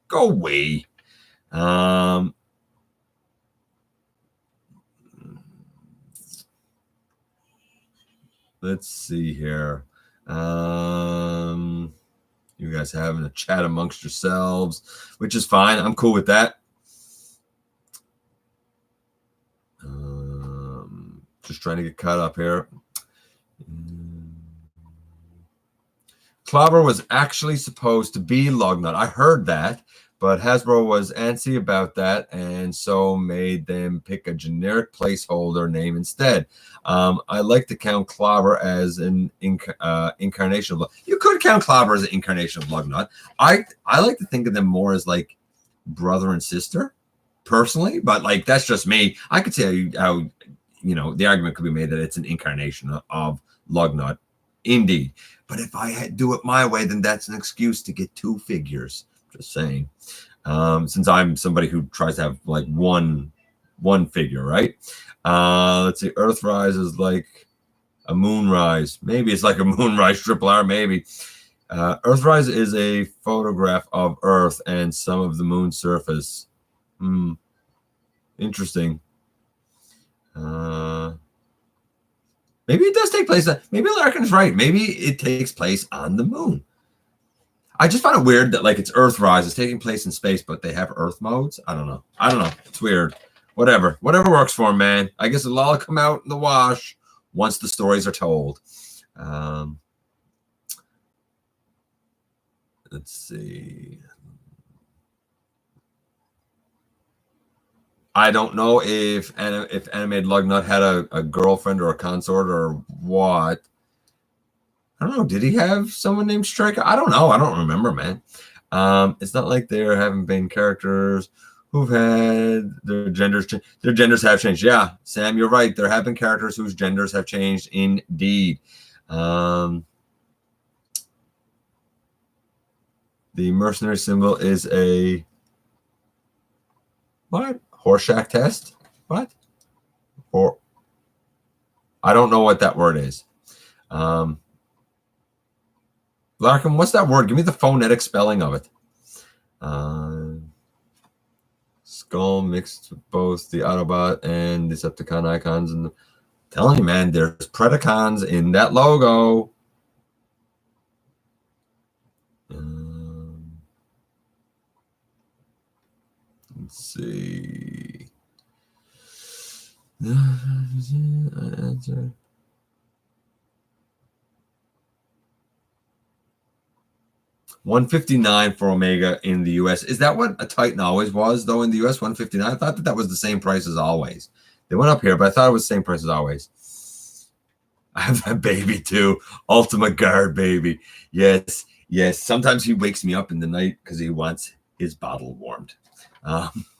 Go away. Let's see here. You guys having a chat amongst yourselves, which is fine. I'm cool with that. Just trying to get caught up here. Clobber was actually supposed to be Lugnut. I heard that, but Hasbro was antsy about that, and so made them pick a generic placeholder name instead. I like to count Clobber as an incarnation of. You could count Clobber as an incarnation of Lugnut. I like to think of them more as like brother and sister, personally, but like that's just me. I could say how the argument could be made that it's an incarnation of Lugnut, indeed. But if I do it my way, then that's an excuse to get two figures. Just saying. Since I'm somebody who tries to have like one figure, right? Let's see. Earthrise is like a Moonrise. Maybe it's like a Moonrise Triple R. Maybe. Earthrise is a photograph of Earth and some of the moon surface. Interesting. Maybe it does take place. Maybe Larkin's right. Maybe it takes place on the moon. I just find it weird that like it's Earthrise. It's taking place in space, but they have Earth modes. I don't know. It's weird. Whatever works for them, man. I guess it'll all come out in the wash once the stories are told. Let's see. I don't know if Animated Lugnut had a girlfriend or a consort or what. I don't know. Did he have someone named Striker? I don't know. I don't remember, man. It's not like there haven't been characters who've had their genders. Their genders have changed. Yeah, Sam, you're right. There have been characters whose genders have changed indeed. The mercenary symbol is a what? Horseshack test? What? Or I don't know what that word is. Larkin, what's that word? Give me the phonetic spelling of it. Skull mixed with both the Autobot and Decepticon icons. And telling you, man, there's Predacons in that logo. Let's see. Answer. $159 for Omega in the US. Is that what a Titan always was, though, in the US? $159. I thought that was the same price as always. They went up here, but I thought it was the same price as always. I have that baby too. Ultima Guard baby. Yes, yes. Sometimes he wakes me up in the night because he wants his bottle warmed.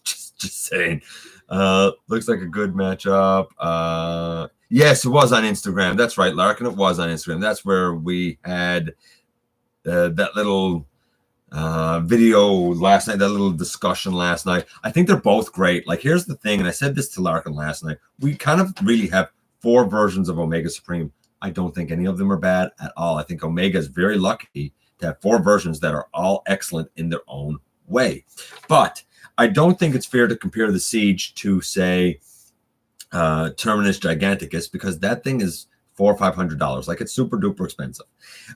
Just saying. Looks like a good matchup. Yes, it was on Instagram. That's right, Larkin. It was on Instagram. That's where we had that little video last night, that little discussion last night. I think they're both great. Like, here's the thing, and I said this to Larkin last night. We kind of really have 4 versions of Omega Supreme. I don't think any of them are bad at all. I think Omega is very lucky to have 4 versions that are all excellent in their own way. But I don't think it's fair to compare the Siege to, say, Terminus Giganticus, because that thing is $400 or $500. Like, it's super duper expensive.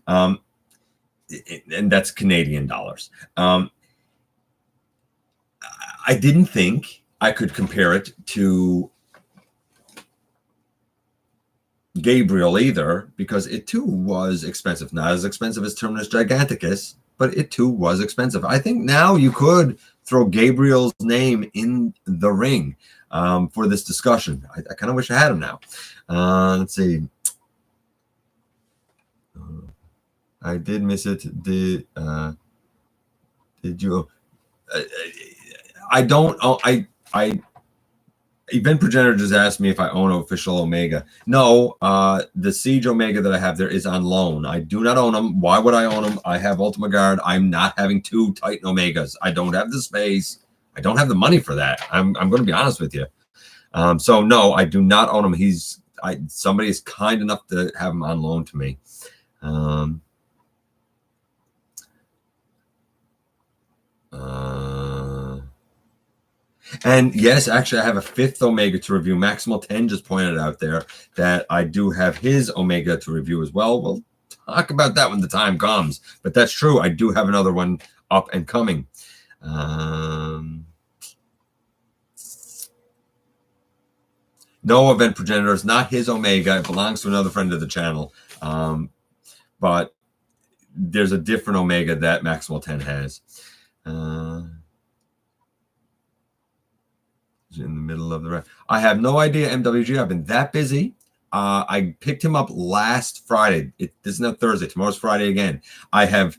And that's Canadian dollars. I didn't think I could compare it to Gabriel either, because it too was expensive. Not as expensive as Terminus Giganticus, but it too was expensive. I think now you could throw Gabriel's name in the ring for this discussion. I kind of wish I had him now. Let's see. I did miss it. Did you? I don't. Event Progenitor just asked me if I own an official Omega. No, the Siege Omega that I have there is on loan. I do not own them. Why would I own them? I have Ultima Guard. I'm not having 2 Titan Omegas. I don't have the space. I don't have the money for that. I'm going to be honest with you. So no, I do not own him. Somebody is kind enough to have him on loan to me. And yes, actually, I have a 5th Omega to review. Maximal 10 just pointed out there that I do have his Omega to review as well. We'll talk about that when the time comes. But that's true. I do have another one up and coming. No, Event Progenitor is not his Omega. It belongs to another friend of the channel. But there's a different Omega that Maximal 10 has. In the middle of the round. I have no idea, MWG. I've been that busy. I picked him up last Friday. This is not Thursday. Tomorrow's Friday again. I have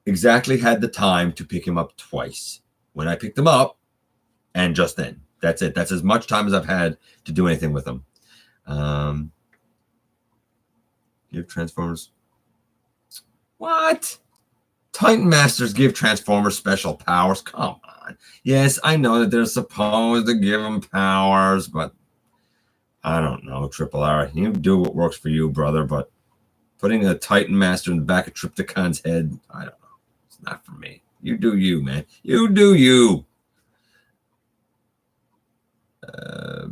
exactly had the time to pick him up twice. When I picked him up, and just then. That's it. That's as much time as I've had to do anything with him. Give Transformers. What? Titan Masters give Transformers special powers. Come on. Yes, I know that they're supposed to give them powers, but I don't know, Triple R. You do what works for you, brother, but putting a Titan Master in the back of Triptychon's head, I don't know. It's not for me. You do you, man. You do you.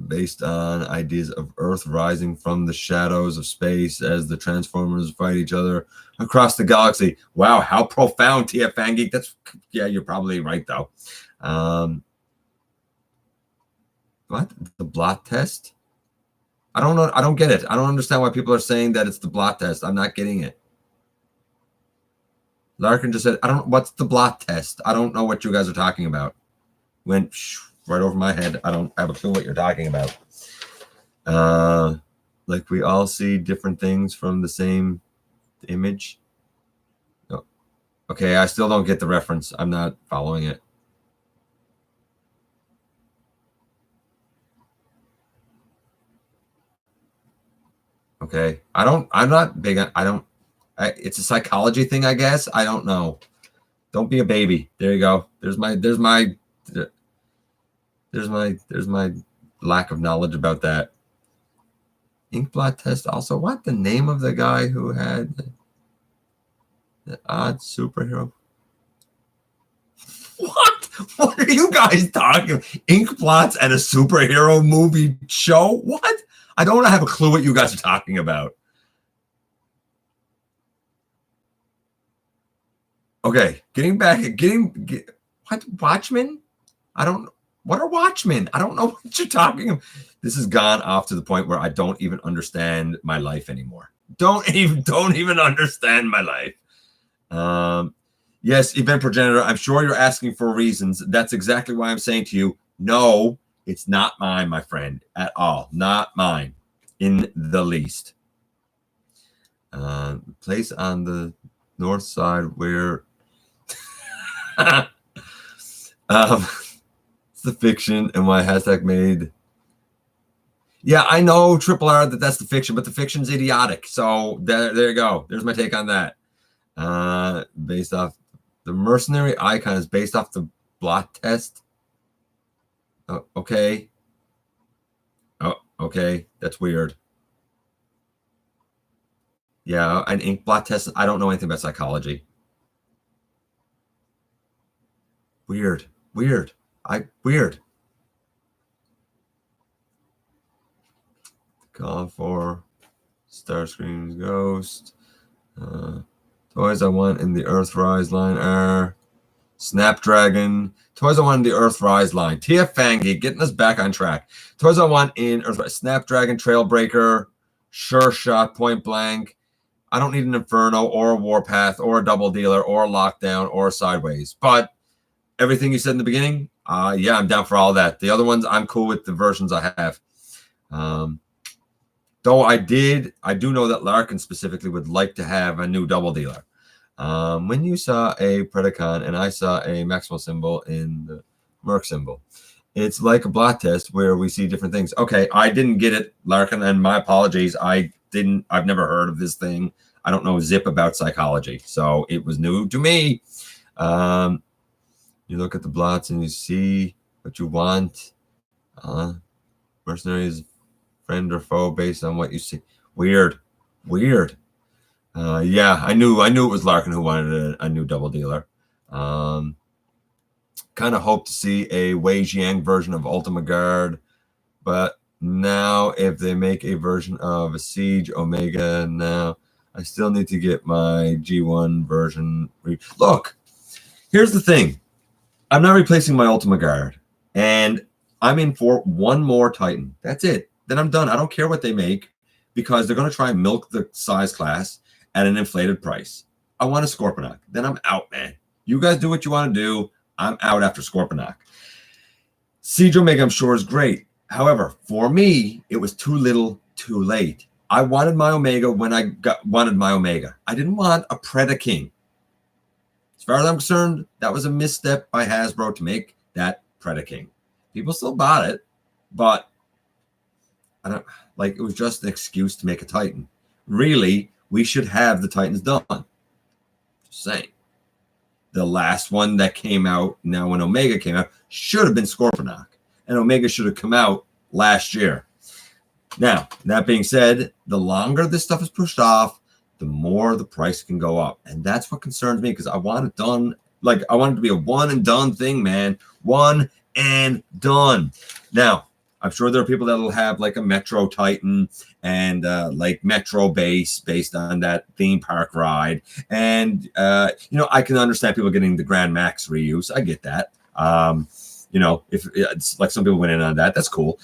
Based on ideas of Earth rising from the shadows of space as the Transformers fight each other across the galaxy. Wow, how profound, TF Fan Geek. That's, yeah, you're probably right, though. What? The blot test? I don't know. I don't get it. I don't understand why people are saying that it's the blot test. I'm not getting it. Larkin just said, what's the blot test? I don't know what you guys are talking about. Went right over my head. I don't have a clue what you're talking about. Like we all see different things from the same image. Oh, okay, I still don't get the reference. I'm not following it. Okay, I'm not big on, it's a psychology thing, I guess. I don't know. Don't be a baby. There you go. There's my lack of knowledge about that. Ink blot test also. What the name of the guy who had the odd superhero? What are you guys talking? Ink blots and a superhero movie show? What? I don't have a clue what you guys are talking about. Okay, what Watchmen? What are Watchmen? I don't know what you're talking about. This has gone off to the point where I don't even understand my life anymore. Don't even understand my life. Yes, event progenitor. I'm sure you're asking for reasons. That's exactly why I'm saying to you, no, it's not mine, my friend, at all. Not mine, in the least. Place on the north side where it's the fiction and why hashtag made. Yeah, I know Triple R that's the fiction, but the fiction's idiotic. So there you go. There's my take on that. Based off the mercenary icon is based off the blot test. Oh, okay. Oh, okay. That's weird. Yeah, an ink blot test. I don't know anything about psychology. Weird. Weird. Call for Starscream's Ghost. Toys I want in the Earthrise line are Snapdragon. Toys I want in the Earthrise line. TF Fangy getting us back on track. Toys I want in Earthrise. Snapdragon, Trailbreaker, Sure Shot, Point Blank. I don't need an Inferno or a Warpath or a Double Dealer or a Lockdown or a Sideways. But everything you said in the beginning, yeah, I'm down for all that. The other ones, I'm cool with the versions I have. Though I do know that Larkin specifically would like to have a new Double Dealer. When you saw a Predacon and I saw a Maximal symbol in the Merc symbol, it's like a blot test where we see different things. Okay, I didn't get it, Larkin, and my apologies. I've never heard of this thing. I don't know zip about psychology, so it was new to me. You look at the blots and you see what you want. Mercenaries, friend or foe based on what you see. Weird. Yeah, I knew it was Larkin who wanted a new Double Dealer. Kind of hope to see a Wei Jiang version of Ultima Guard, but now if they make a version of a Siege Omega, now I still need to get my G1 version. Look, here's the thing. I'm not replacing my Ultima Guard, and I'm in for one more Titan. That's it. Then I'm done. I don't care what they make because they're going to try and milk the size class at an inflated price. I want a Scorponok. Then I'm out, man. You guys do what you want to do. I'm out after Scorponok. Siege Omega, I'm sure, is great. However, for me, it was too little, too late. I wanted my Omega when I wanted my Omega. I didn't want a Predaking. As far as I'm concerned, that was a misstep by Hasbro to make that Predaking. People still bought it, but I don't like it was just an excuse to make a Titan. Really, we should have the Titans done. Just saying. The last one that came out, now when Omega came out, should have been Scorponok. And Omega should have come out last year. Now, that being said, the longer this stuff is pushed off, the more the price can go up. And that's what concerns me because I want it done. Like, I want it to be a one and done thing, man. One and done. Now, I'm sure there are people that will have like a Metro Titan and like Metro Base based on that theme park ride. And, I can understand people getting the Grand Max reuse. I get that. If it's like some people went in on that, that's cool.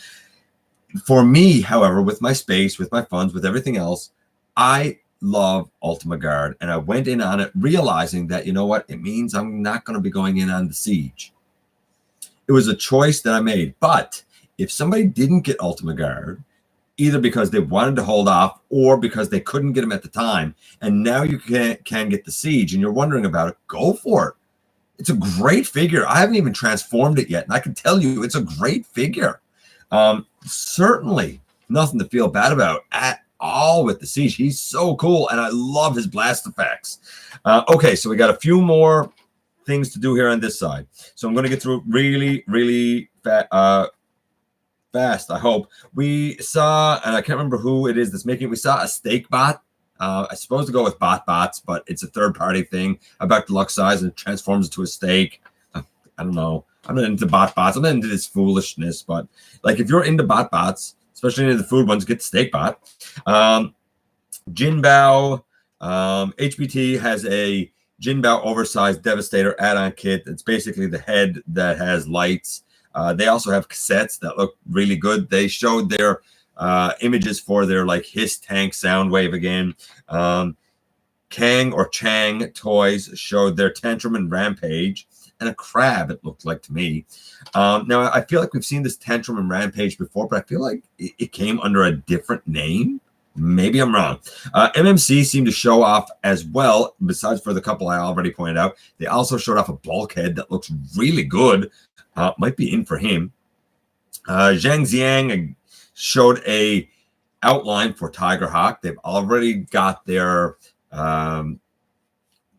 For me, however, with my space, with my funds, with everything else, I love Ultima Guard. And I went in on it realizing that, you know what? It means I'm not going to be going in on the Siege. It was a choice that I made. But if somebody didn't get Ultima Guard, either because they wanted to hold off or because they couldn't get them at the time, and now you can get the Siege and you're wondering about it, go for it. It's a great figure. I haven't even transformed it yet, and I can tell you it's a great figure. Certainly nothing to feel bad about at all with the Siege. He's so cool, and I love his blast effects. Okay, so we got a few more things to do here on this side. So I'm going to get through really, really fast, I hope. We saw, and I can't remember who it is that's making it, we saw a steak bot. I suppose to go with bots, but it's a third-party thing about deluxe size and it transforms into a steak. I don't know. I'm not into bots. I'm not into this foolishness, but like if you're into bots, especially into the food ones, get the steak bot. Jinbao, HBT has a Jinbao oversized Devastator add-on kit. It's basically the head that has lights. They also have cassettes that look really good. They showed their images for their like Hiss Tank Soundwave again. Kang or Chang Toys showed their Tantrum and Rampage and a crab, it looked like to me. Now, I feel like we've seen this Tantrum and Rampage before, but I feel like it came under a different name. Maybe I'm wrong. MMC seemed to show off as well, besides for the couple I already pointed out. They also showed off a bulkhead that looks really good. Might be in for him. Jiang showed a outline for Tigerhawk. They've already got their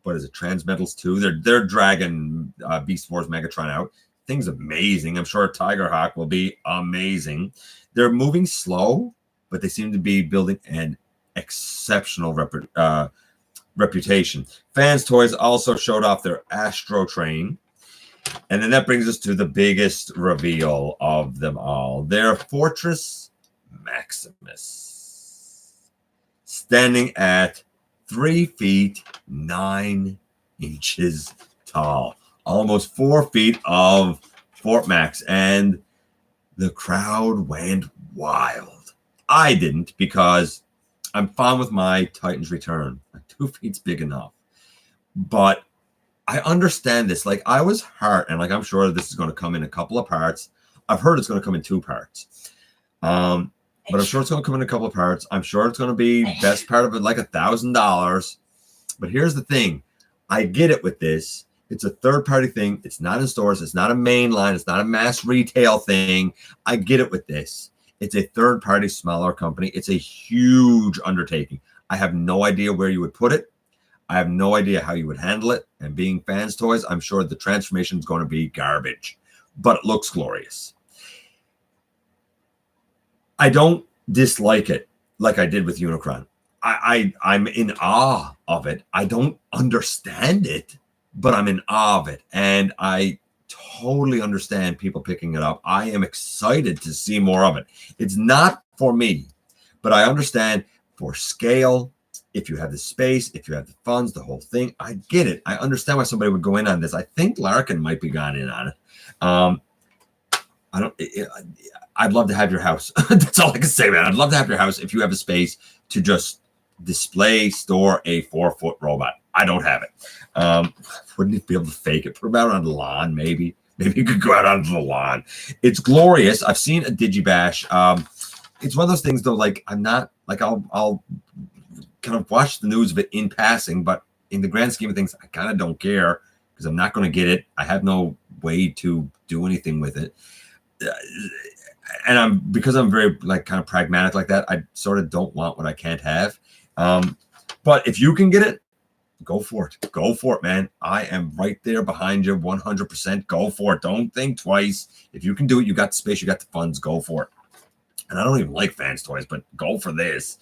what is it, Transmetals 2. Their Dragon Beast Wars Megatron out. Thing's amazing. I'm sure Tigerhawk will be amazing. They're moving slow, but they seem to be building an exceptional reputation. Fans Toys also showed off their Astro Train. And then that brings us to the biggest reveal of them all. Their Fortress Maximus, standing at 3 feet 9 inches tall, almost 4 feet of Fort Max, and the crowd went wild. I didn't, because I'm fine with my Titan's Return. 2 feet's big enough, but I understand this. Like, I was hurt, and like I'm sure this is going to come in a couple of parts. I've heard it's going to come in 2 parts. But I'm sure it's going to come in a couple of parts. I'm sure it's going to be best part of it like $1,000. But here's the thing. I get it with this. It's a third-party thing. It's not in stores. It's not a main line. It's not a mass retail thing. I get it with this. It's a third-party, smaller company. It's a huge undertaking. I have no idea where you would put it. I have no idea how you would handle it. And being Fans Toys, I'm sure the transformation is going to be garbage. But it looks glorious. I don't dislike it like I did with Unicron. I'm in awe of it. I don't understand it, but I'm in awe of it. And I totally understand people picking it up. I am excited to see more of it. It's not for me, but I understand for scale, if you have the space, if you have the funds, the whole thing, I get it. I understand why somebody would go in on this. I think Larkin might be gone in on it. I'd love to have your house. That's all I can say, man. I'd love to have your house if you have a space to just display, store a 4-foot robot. I don't have it. Wouldn't you be able to fake it? Put them out on the lawn, maybe. Maybe you could go out onto the lawn. It's glorious. I've seen a Digibash. It's one of those things, though, like, I'm not, like, I'll kind of watch the news of it in passing, but in the grand scheme of things, I kind of don't care because I'm not going to get it. I have no way to do anything with it. And because I'm very like kind of pragmatic like that, I sort of don't want what I can't have. But if you can get it, go for it. Go for it, man. I am right there behind you 100%. Go for it. Don't think twice. If you can do it, you got the space, you got the funds, go for it. And I don't even like Fans Toys, but go for this.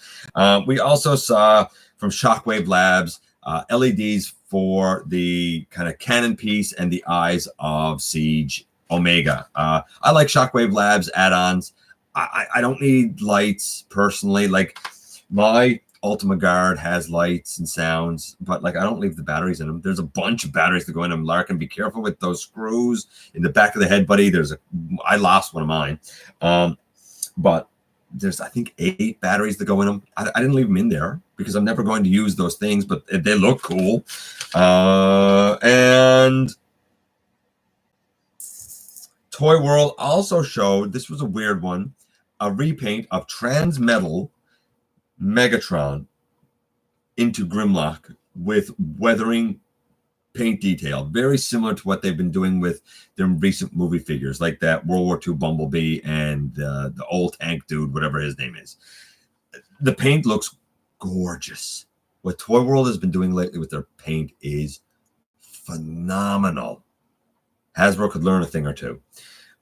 We also saw from Shockwave Labs LEDs for the kind of cannon piece and the eyes of Siege Omega. I like Shockwave Labs add-ons. I don't need lights personally. Like my Ultima Guard has lights and sounds, but like I don't leave the batteries in them. There's a bunch of batteries to go in them. Larkin, be careful with those screws in the back of the head, buddy. I lost one of mine. But there's, I think, 8 batteries that go in them. I didn't leave them in there because I'm never going to use those things, but they look cool. And Toy World also showed, this was a weird one, a repaint of Transmetal Megatron into Grimlock with weathering paint detail, very similar to what they've been doing with their recent movie figures, like that World War II Bumblebee and the old tank dude, whatever his name is. The paint looks gorgeous. What Toy World has been doing lately with their paint is phenomenal. Hasbro could learn a thing or two.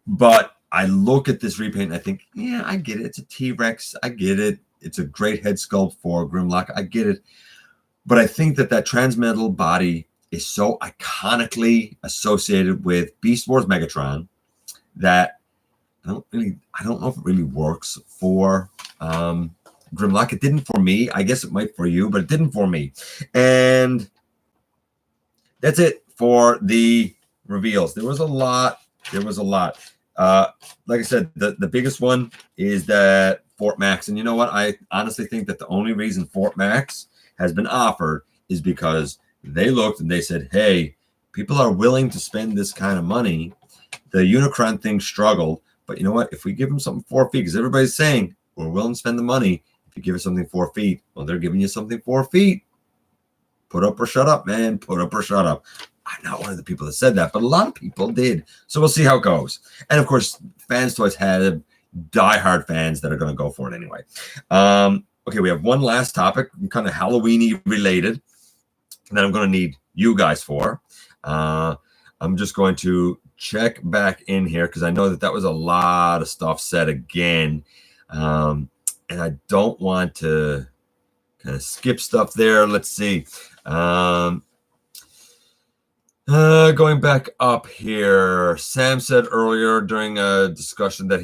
But I look at this repaint and I think, yeah, I get it. It's a T-Rex. I get it. It's a great head sculpt for Grimlock. I get it. But I think that Transmetal body is so iconically associated with Beast Wars Megatron that I don't know if it really works for Grimlock. It didn't for me. I guess it might for you, but it didn't for me. And that's it for the reveals. There was a lot. Like I said, the biggest one is that Fort Max. And you know what? I honestly think that the only reason Fort Max has been offered is because they looked and they said, hey, people are willing to spend this kind of money. The Unicron thing struggled. But you know what? If we give them something 4 feet, because everybody's saying we're willing to spend the money. If you give us something 4 feet, well, they're giving you something 4 feet. Put up or shut up, man. Put up or shut up. I'm not one of the people that said that, but a lot of people did. So we'll see how it goes. And of course, Fans Toys had diehard fans that are going to go for it anyway. Okay, we have one last topic, kind of Halloween-y related, that I'm going to need you guys for. I'm just going to check back in here because I know that was a lot of stuff said again. And I don't want to kind of skip stuff there. Let's see. Going back up here, Sam said earlier during a discussion that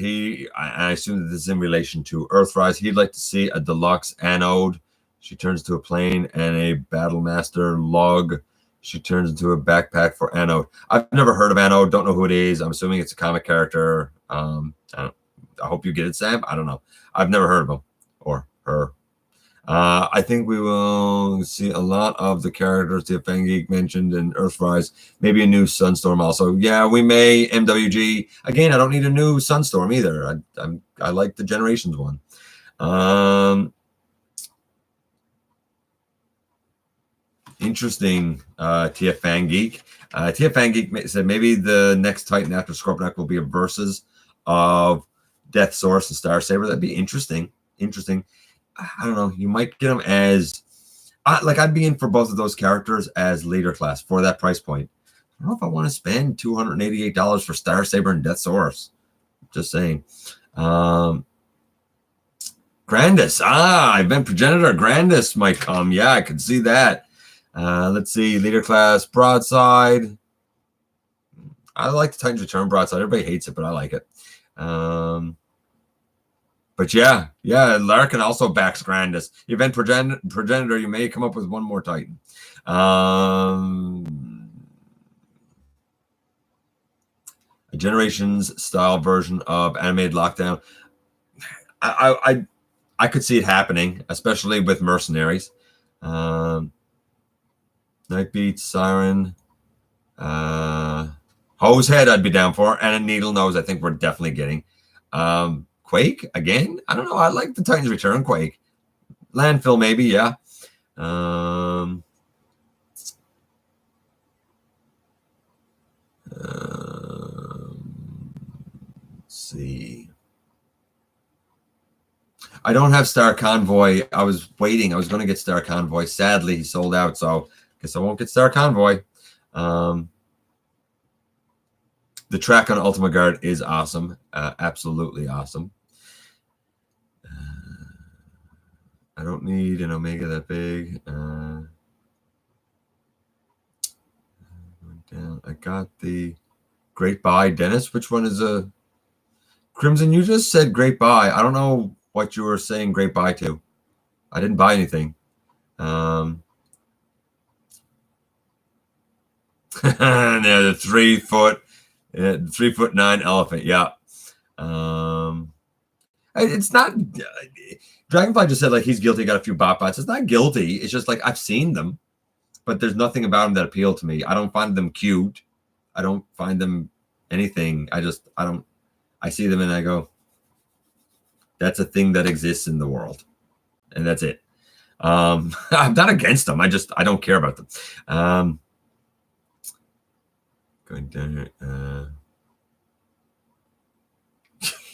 I assume that this is in relation to Earthrise, he'd like to see a deluxe Anode. She turns to a plane, and a Battlemaster lug. She turns into a backpack for Anode. I've never heard of Anode. Don't know who it is. I'm assuming it's a comic character. I hope you get it, Sam. I don't know. I've never heard of him or her. I think we will see a lot of the characters TFCon Geek mentioned in Earthrise. Maybe a new Sunstorm also. Yeah, we may. MWG. Again, I don't need a new Sunstorm either. I like the Generations one. Interesting, TFCon Geek. TFCon Geek said maybe the next Titan after Scorponok will be a versus of Death Source and Star Saber. That'd be interesting. I don't know. You might get them as I'd be in for both of those characters as leader class for that price point. I don't know if I want to spend $288 for Star Saber and Death Source. Just saying. Grandis. Event Progenitor Grandis might come. Yeah, I could see that. Let's see. Leader class Broadside. I like the Titans Return Broadside. Everybody hates it, but I like it. But yeah, Larkin also backs Grandis. Event Progenitor, you may come up with one more Titan. A Generations style version of animated Lockdown. I could see it happening, especially with Mercenaries. Nightbeat, Siren, Hosehead I'd be down for, and a Needle Nose I think we're definitely getting. Quake again? I don't know. I like the Titans Return Quake. Landfill maybe, yeah. Let's see. I don't have Star Convoy. I was waiting. I was going to get Star Convoy. Sadly, he sold out, so I guess I won't get Star Convoy. The track on Ultima Guard is awesome. Absolutely awesome. I don't need an Omega that big. I got the Great Buy. Dennis, which one is a Crimson? You just said Great Buy. I don't know what you were saying Great Buy to. I didn't buy anything. Yeah, the 3 foot, 3'9" elephant. Yeah. It's not. Dragonfly just said like he's guilty. Got a few bots. It's not guilty. It's just like I've seen them, but there's nothing about them that appeal to me. I don't find them cute. I don't find them anything. I see them and I go, that's a thing that exists in the world. And that's it. I'm not against them. I don't care about them. Going down.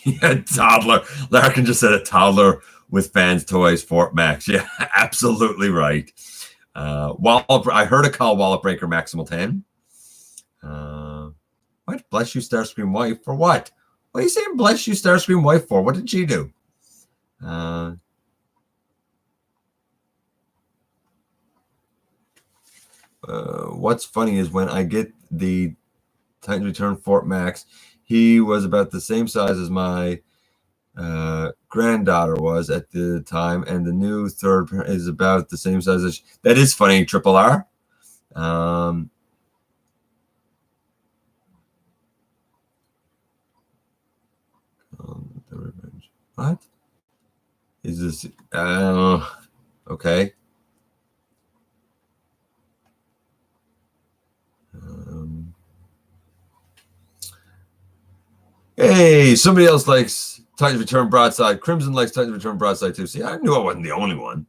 Yeah, toddler. Larkin just said a toddler with fans, toys, Fort Max. Yeah, absolutely right. I heard a call Wallet Breaker Maximal 10. What? Bless you, Starscream Wife. For what? What are you saying bless you, Starscream Wife for? What did she do? What's funny is when I get the Titan Return Fort Max, he was about the same size as my granddaughter was at the time, and the new third is about the same size as that is funny, Triple R. What is this? Okay. Hey, somebody else likes Titans Return Broadside. Crimson likes Titans Return Broadside too. See, I knew I wasn't the only one.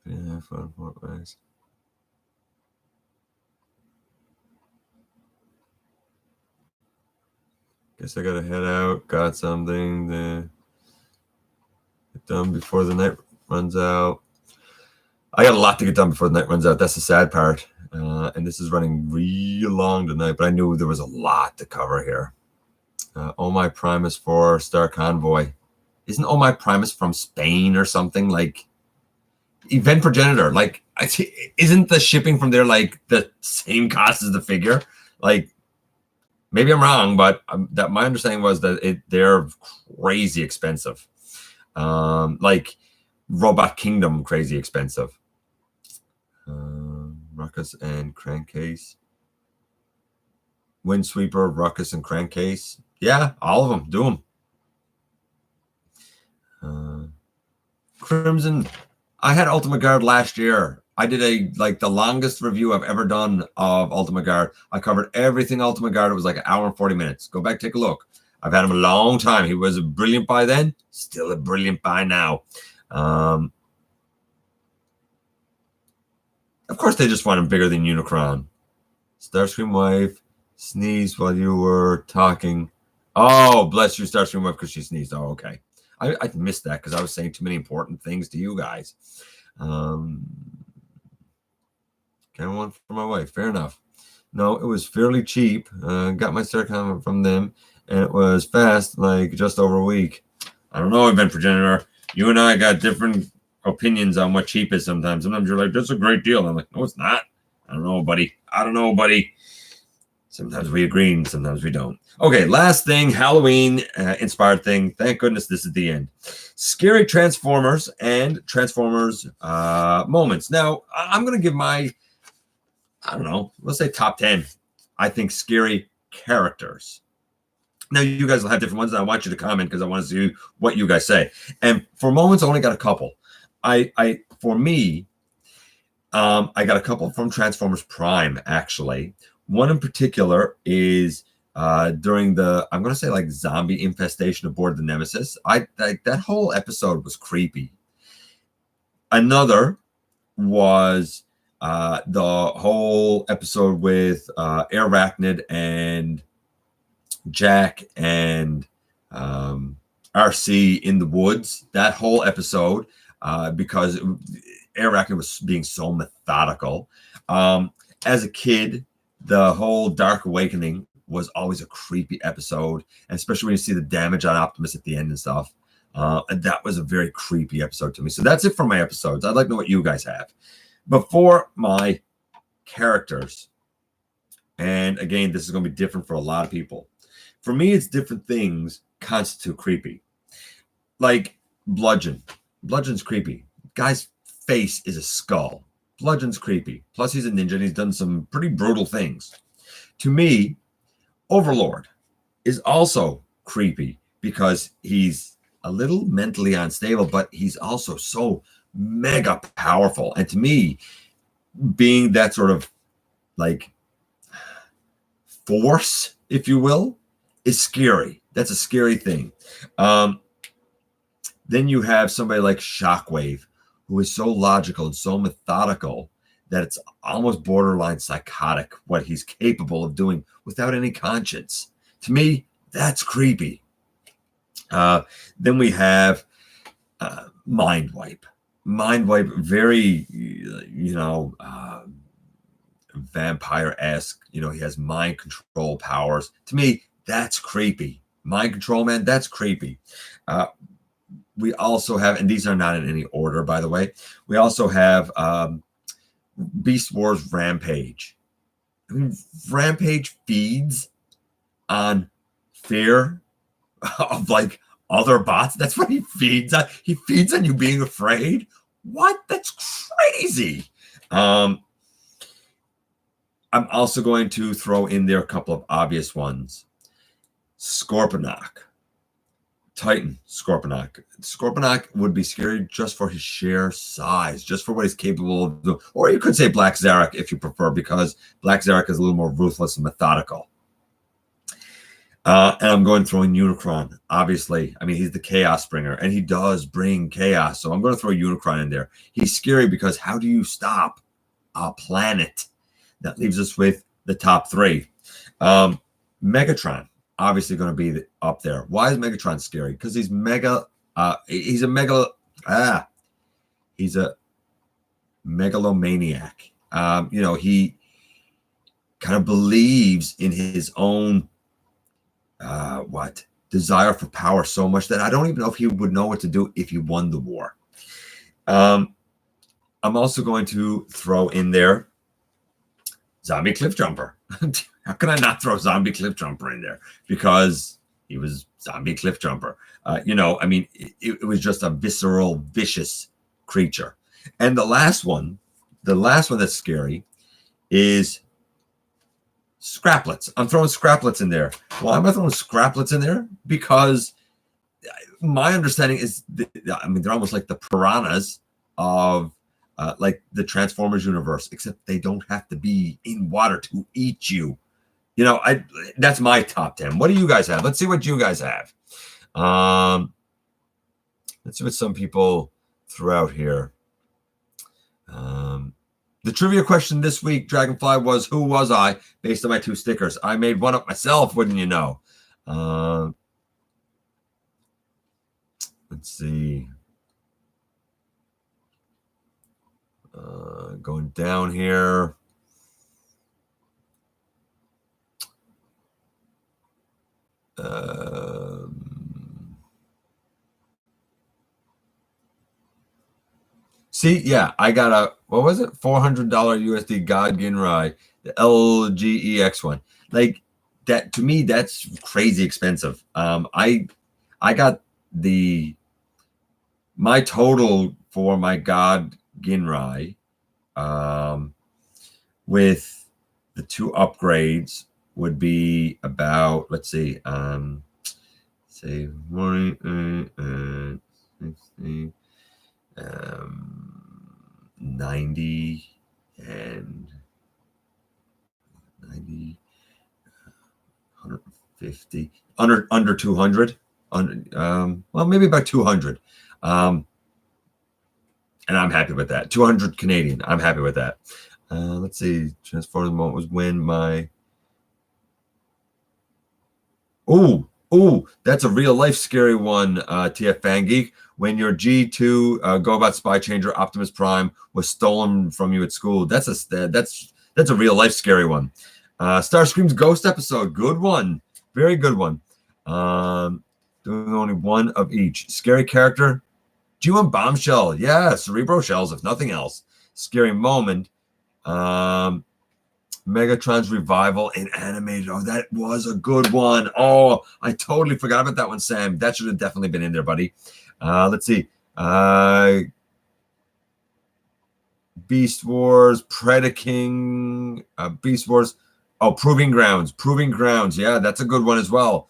Yeah, fun, nice. Guess I gotta head out. Got something to get done before the night runs out. I got a lot to get done before the night runs out. That's the sad part. And this is running real long tonight, but I knew there was a lot to cover here. Oh My Primus for Star Convoy. Isn't Oh My Primus from Spain or something? Like Event Progenitor. Like, isn't the shipping from there like the same cost as the figure? Like, maybe I'm wrong, but that my understanding was that they're crazy expensive. Like Robot Kingdom, crazy expensive. Ruckus and Crankcase. Windsweeper, Ruckus, and Crankcase. Yeah, all of them. Do them. Crimson. I had Ultima Guard last year. I did the longest review I've ever done of Ultima Guard. I covered everything Ultima Guard. It was like an hour and 40 minutes. Go back, take a look. I've had him a long time. He was a brilliant buy then. Still a brilliant buy now. Of course, they just want him bigger than Unicron. Starscream Wife sneezed while you were talking. Oh, bless you, Starscream Wife, because she sneezed. Oh, okay. I missed that because I was saying too many important things to you guys. Kind of one for my wife. Fair enough. No, it was fairly cheap. Got my Star comment from them, and it was fast, like just over a week. I don't know, Event Progenitor. You and I got different opinions on what cheap is sometimes. Sometimes you're like, that's a great deal. I'm like, no, it's not. I don't know, buddy. Sometimes we agree and sometimes we don't. Okay, last thing, Halloween inspired thing. Thank goodness this is the end. Scary Transformers and Transformers moments. Now, I'm going to give my, I don't know, let's say top 10, I think, scary characters. Now, you guys will have different ones, and I want you to comment because I want to see what you guys say. And for moments, I only got a couple. For me, I got a couple from Transformers Prime, actually. One in particular is during the, I'm going to say like zombie infestation aboard the Nemesis. That whole episode was creepy. Another was the whole episode with Arachnid and Jack and RC in the woods. That whole episode, because Arachnid was being so methodical. As a kid, the whole Dark Awakening was always a creepy episode, and especially when you see the damage on Optimus at the end and stuff. And that was a very creepy episode to me. So that's it for my episodes. I'd like to know what you guys have. Before my characters, and again, this is going to be different for a lot of people. For me, it's different things constitute creepy. Like Bludgeon. Bludgeon's creepy. Guy's face is a skull. Bludgeon's creepy. Plus, he's a ninja and he's done some pretty brutal things. To me, Overlord is also creepy because he's a little mentally unstable, but he's also so mega powerful. And to me, being that sort of like force, if you will, is scary. That's a scary thing. Then you have somebody like Shockwave, who is so logical and so methodical that it's almost borderline psychotic what he's capable of doing without any conscience. To me, that's creepy. Then we have Mind Wipe. Mind Wipe, very, vampire-esque. He has mind control powers. To me, that's creepy. Mind control, man, that's creepy. We also have, and these are not in any order, by the way, we also have Beast Wars Rampage. I mean, Rampage feeds on fear of like other bots. That's what he feeds on. He feeds on you being afraid. What? That's crazy. I'm also going to throw in there a couple of obvious ones. Scorponok. Titan Scorponok. Scorponok would be scary just for his sheer size, just for what he's capable of doing. Or you could say Black Zarek if you prefer, because Black Zarek is a little more ruthless and methodical. And I'm going to throw in Unicron, obviously. I mean, he's the chaos bringer, and he does bring chaos. So I'm going to throw Unicron in there. He's scary because how do you stop a planet? That leaves us with the top three. Megatron, obviously going to be up there. Why is Megatron scary? Because he's he's a megalomaniac. He kind of believes in his own desire for power so much that I don't even know if he would know what to do if he won the war. I'm also going to throw in there Zombie Cliff Jumper. How can I not throw Zombie Cliff Jumper in there? Because he was Zombie Cliff Jumper. It was just a visceral, vicious creature. And the last one that's scary is Scraplets. I'm throwing Scraplets in there. Why am I throwing Scraplets in there? Because my understanding is, they're almost like the piranhas of like the Transformers universe, except they don't have to be in water to eat you. That's my top 10. What do you guys have? Let's see what you guys have. Let's see what some people threw out here. The trivia question this week, Dragonfly, was who was I based on my two stickers. I made one up myself, wouldn't you know? Let's see. Going down here. See, yeah, I got a, what was it? $400 USD God Ginrai, the LGEX one. Like that, to me, that's crazy expensive. I got my total for my God Ginrai, with the two upgrades would be about, let's see, 90 and 90, 150, under 200, well, maybe about 200. And I'm happy with that. 200 Canadian. I'm happy with that. Let's see. Transform the moment was when my. Oh, that's a real life scary one. TF Fan Geek. When your G2 Gotbot Spy Changer Optimus Prime was stolen from you at school. That's a real life scary one. Starscream's Ghost episode. Good one. Very good one. Doing only one of each. Scary character. G1 Bombshell. Yeah, Cerebro Shells, if nothing else. Scary moment. Megatron's Revival in animated. Oh, that was a good one. Oh, I totally forgot about that one, Sam. That should have definitely been in there, buddy. Let's see. Beast Wars, Predaking, Beast Wars. Oh, Proving Grounds. Proving Grounds. Yeah, that's a good one as well.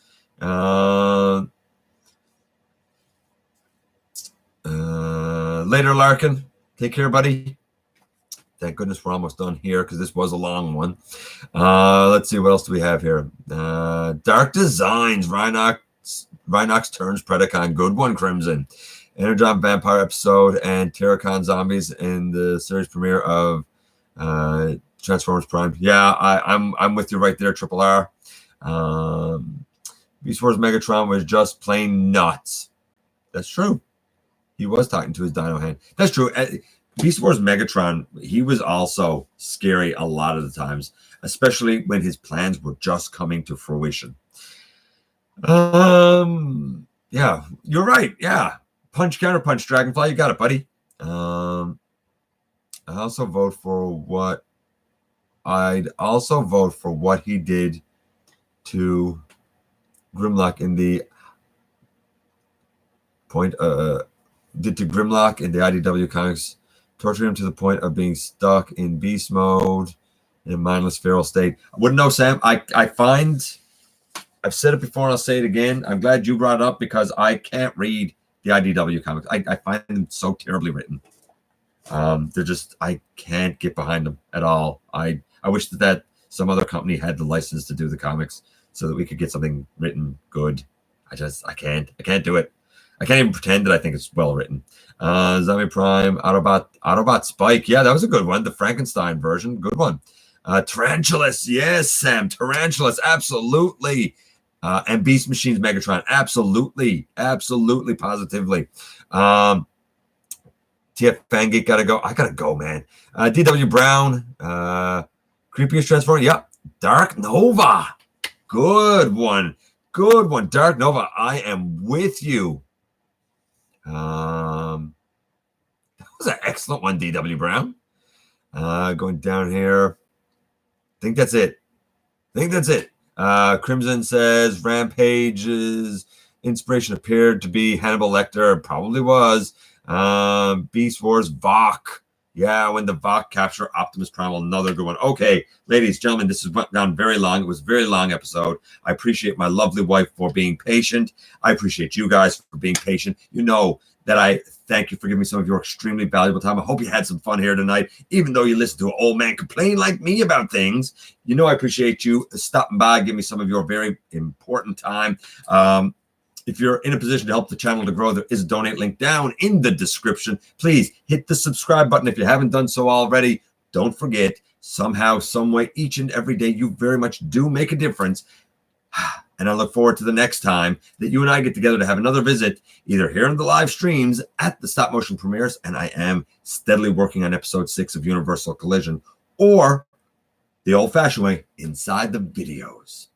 Later, Larkin. Take care, buddy. Thank goodness we're almost done here because this was a long one. Let's see, what else do we have here? Dark Designs, Rhinox turns Predacon. Good one, Crimson. Energon Vampire episode and Terracon Zombies in the series premiere of Transformers Prime. Yeah, I'm with you right there, Triple R. Beast Wars Megatron was just plain nuts. That's true. He was talking to his dino hand. That's true. Beast Wars Megatron, he was also scary a lot of the times, especially when his plans were just coming to fruition. Yeah, you're right. Yeah. Punch, counter punch, Dragonfly. You got it, buddy. I'd also vote for what he did to Grimlock in the IDW comics, torturing him to the point of being stuck in beast mode in a mindless feral state. I wouldn't know, Sam. I've said it before and I'll say it again. I'm glad you brought it up because I can't read the IDW comics. I find them so terribly written. They're just, I can't get behind them at all. I wish that some other company had the license to do the comics so that we could get something written good. I can't do it. I can't even pretend that I think it's well written. Zombie Prime, Autobot Spike. Yeah, that was a good one. The Frankenstein version, good one. Tarantulas, yes, Sam. Tarantulas, absolutely. And Beast Machines Megatron, absolutely, positively. TF Fangate gotta go. I gotta go, man. DW Brown, Creepiest Transformer. Yep. Dark Nova. Good one. Dark Nova. I am with you. That was an excellent one, DW Brown. Going down here. I think that's it. Crimson says Rampage's inspiration appeared to be Hannibal Lecter. Probably was. Beast Wars Vok. Yeah, when the Vok capture Optimus Primal, another good one. Okay, ladies, gentlemen, this has went down very long. It was a very long episode. I appreciate my lovely wife for being patient. I appreciate you guys for being patient. You know that I thank you for giving me some of your extremely valuable time. I hope you had some fun here tonight, even though you listened to an old man complain like me about things. You know I appreciate you stopping by, giving me some of your very important time. If you're in a position to help the channel to grow, there is a donate link down in the description. Please hit the subscribe button if you haven't done so already. Don't forget, somehow, some way, each and every day, you very much do make a difference. And I look forward to the next time that you and I get together to have another visit, either here in the live streams at the stop motion premieres, and I am steadily working on episode 6 of Universal Collision, or the old-fashioned way, inside the videos.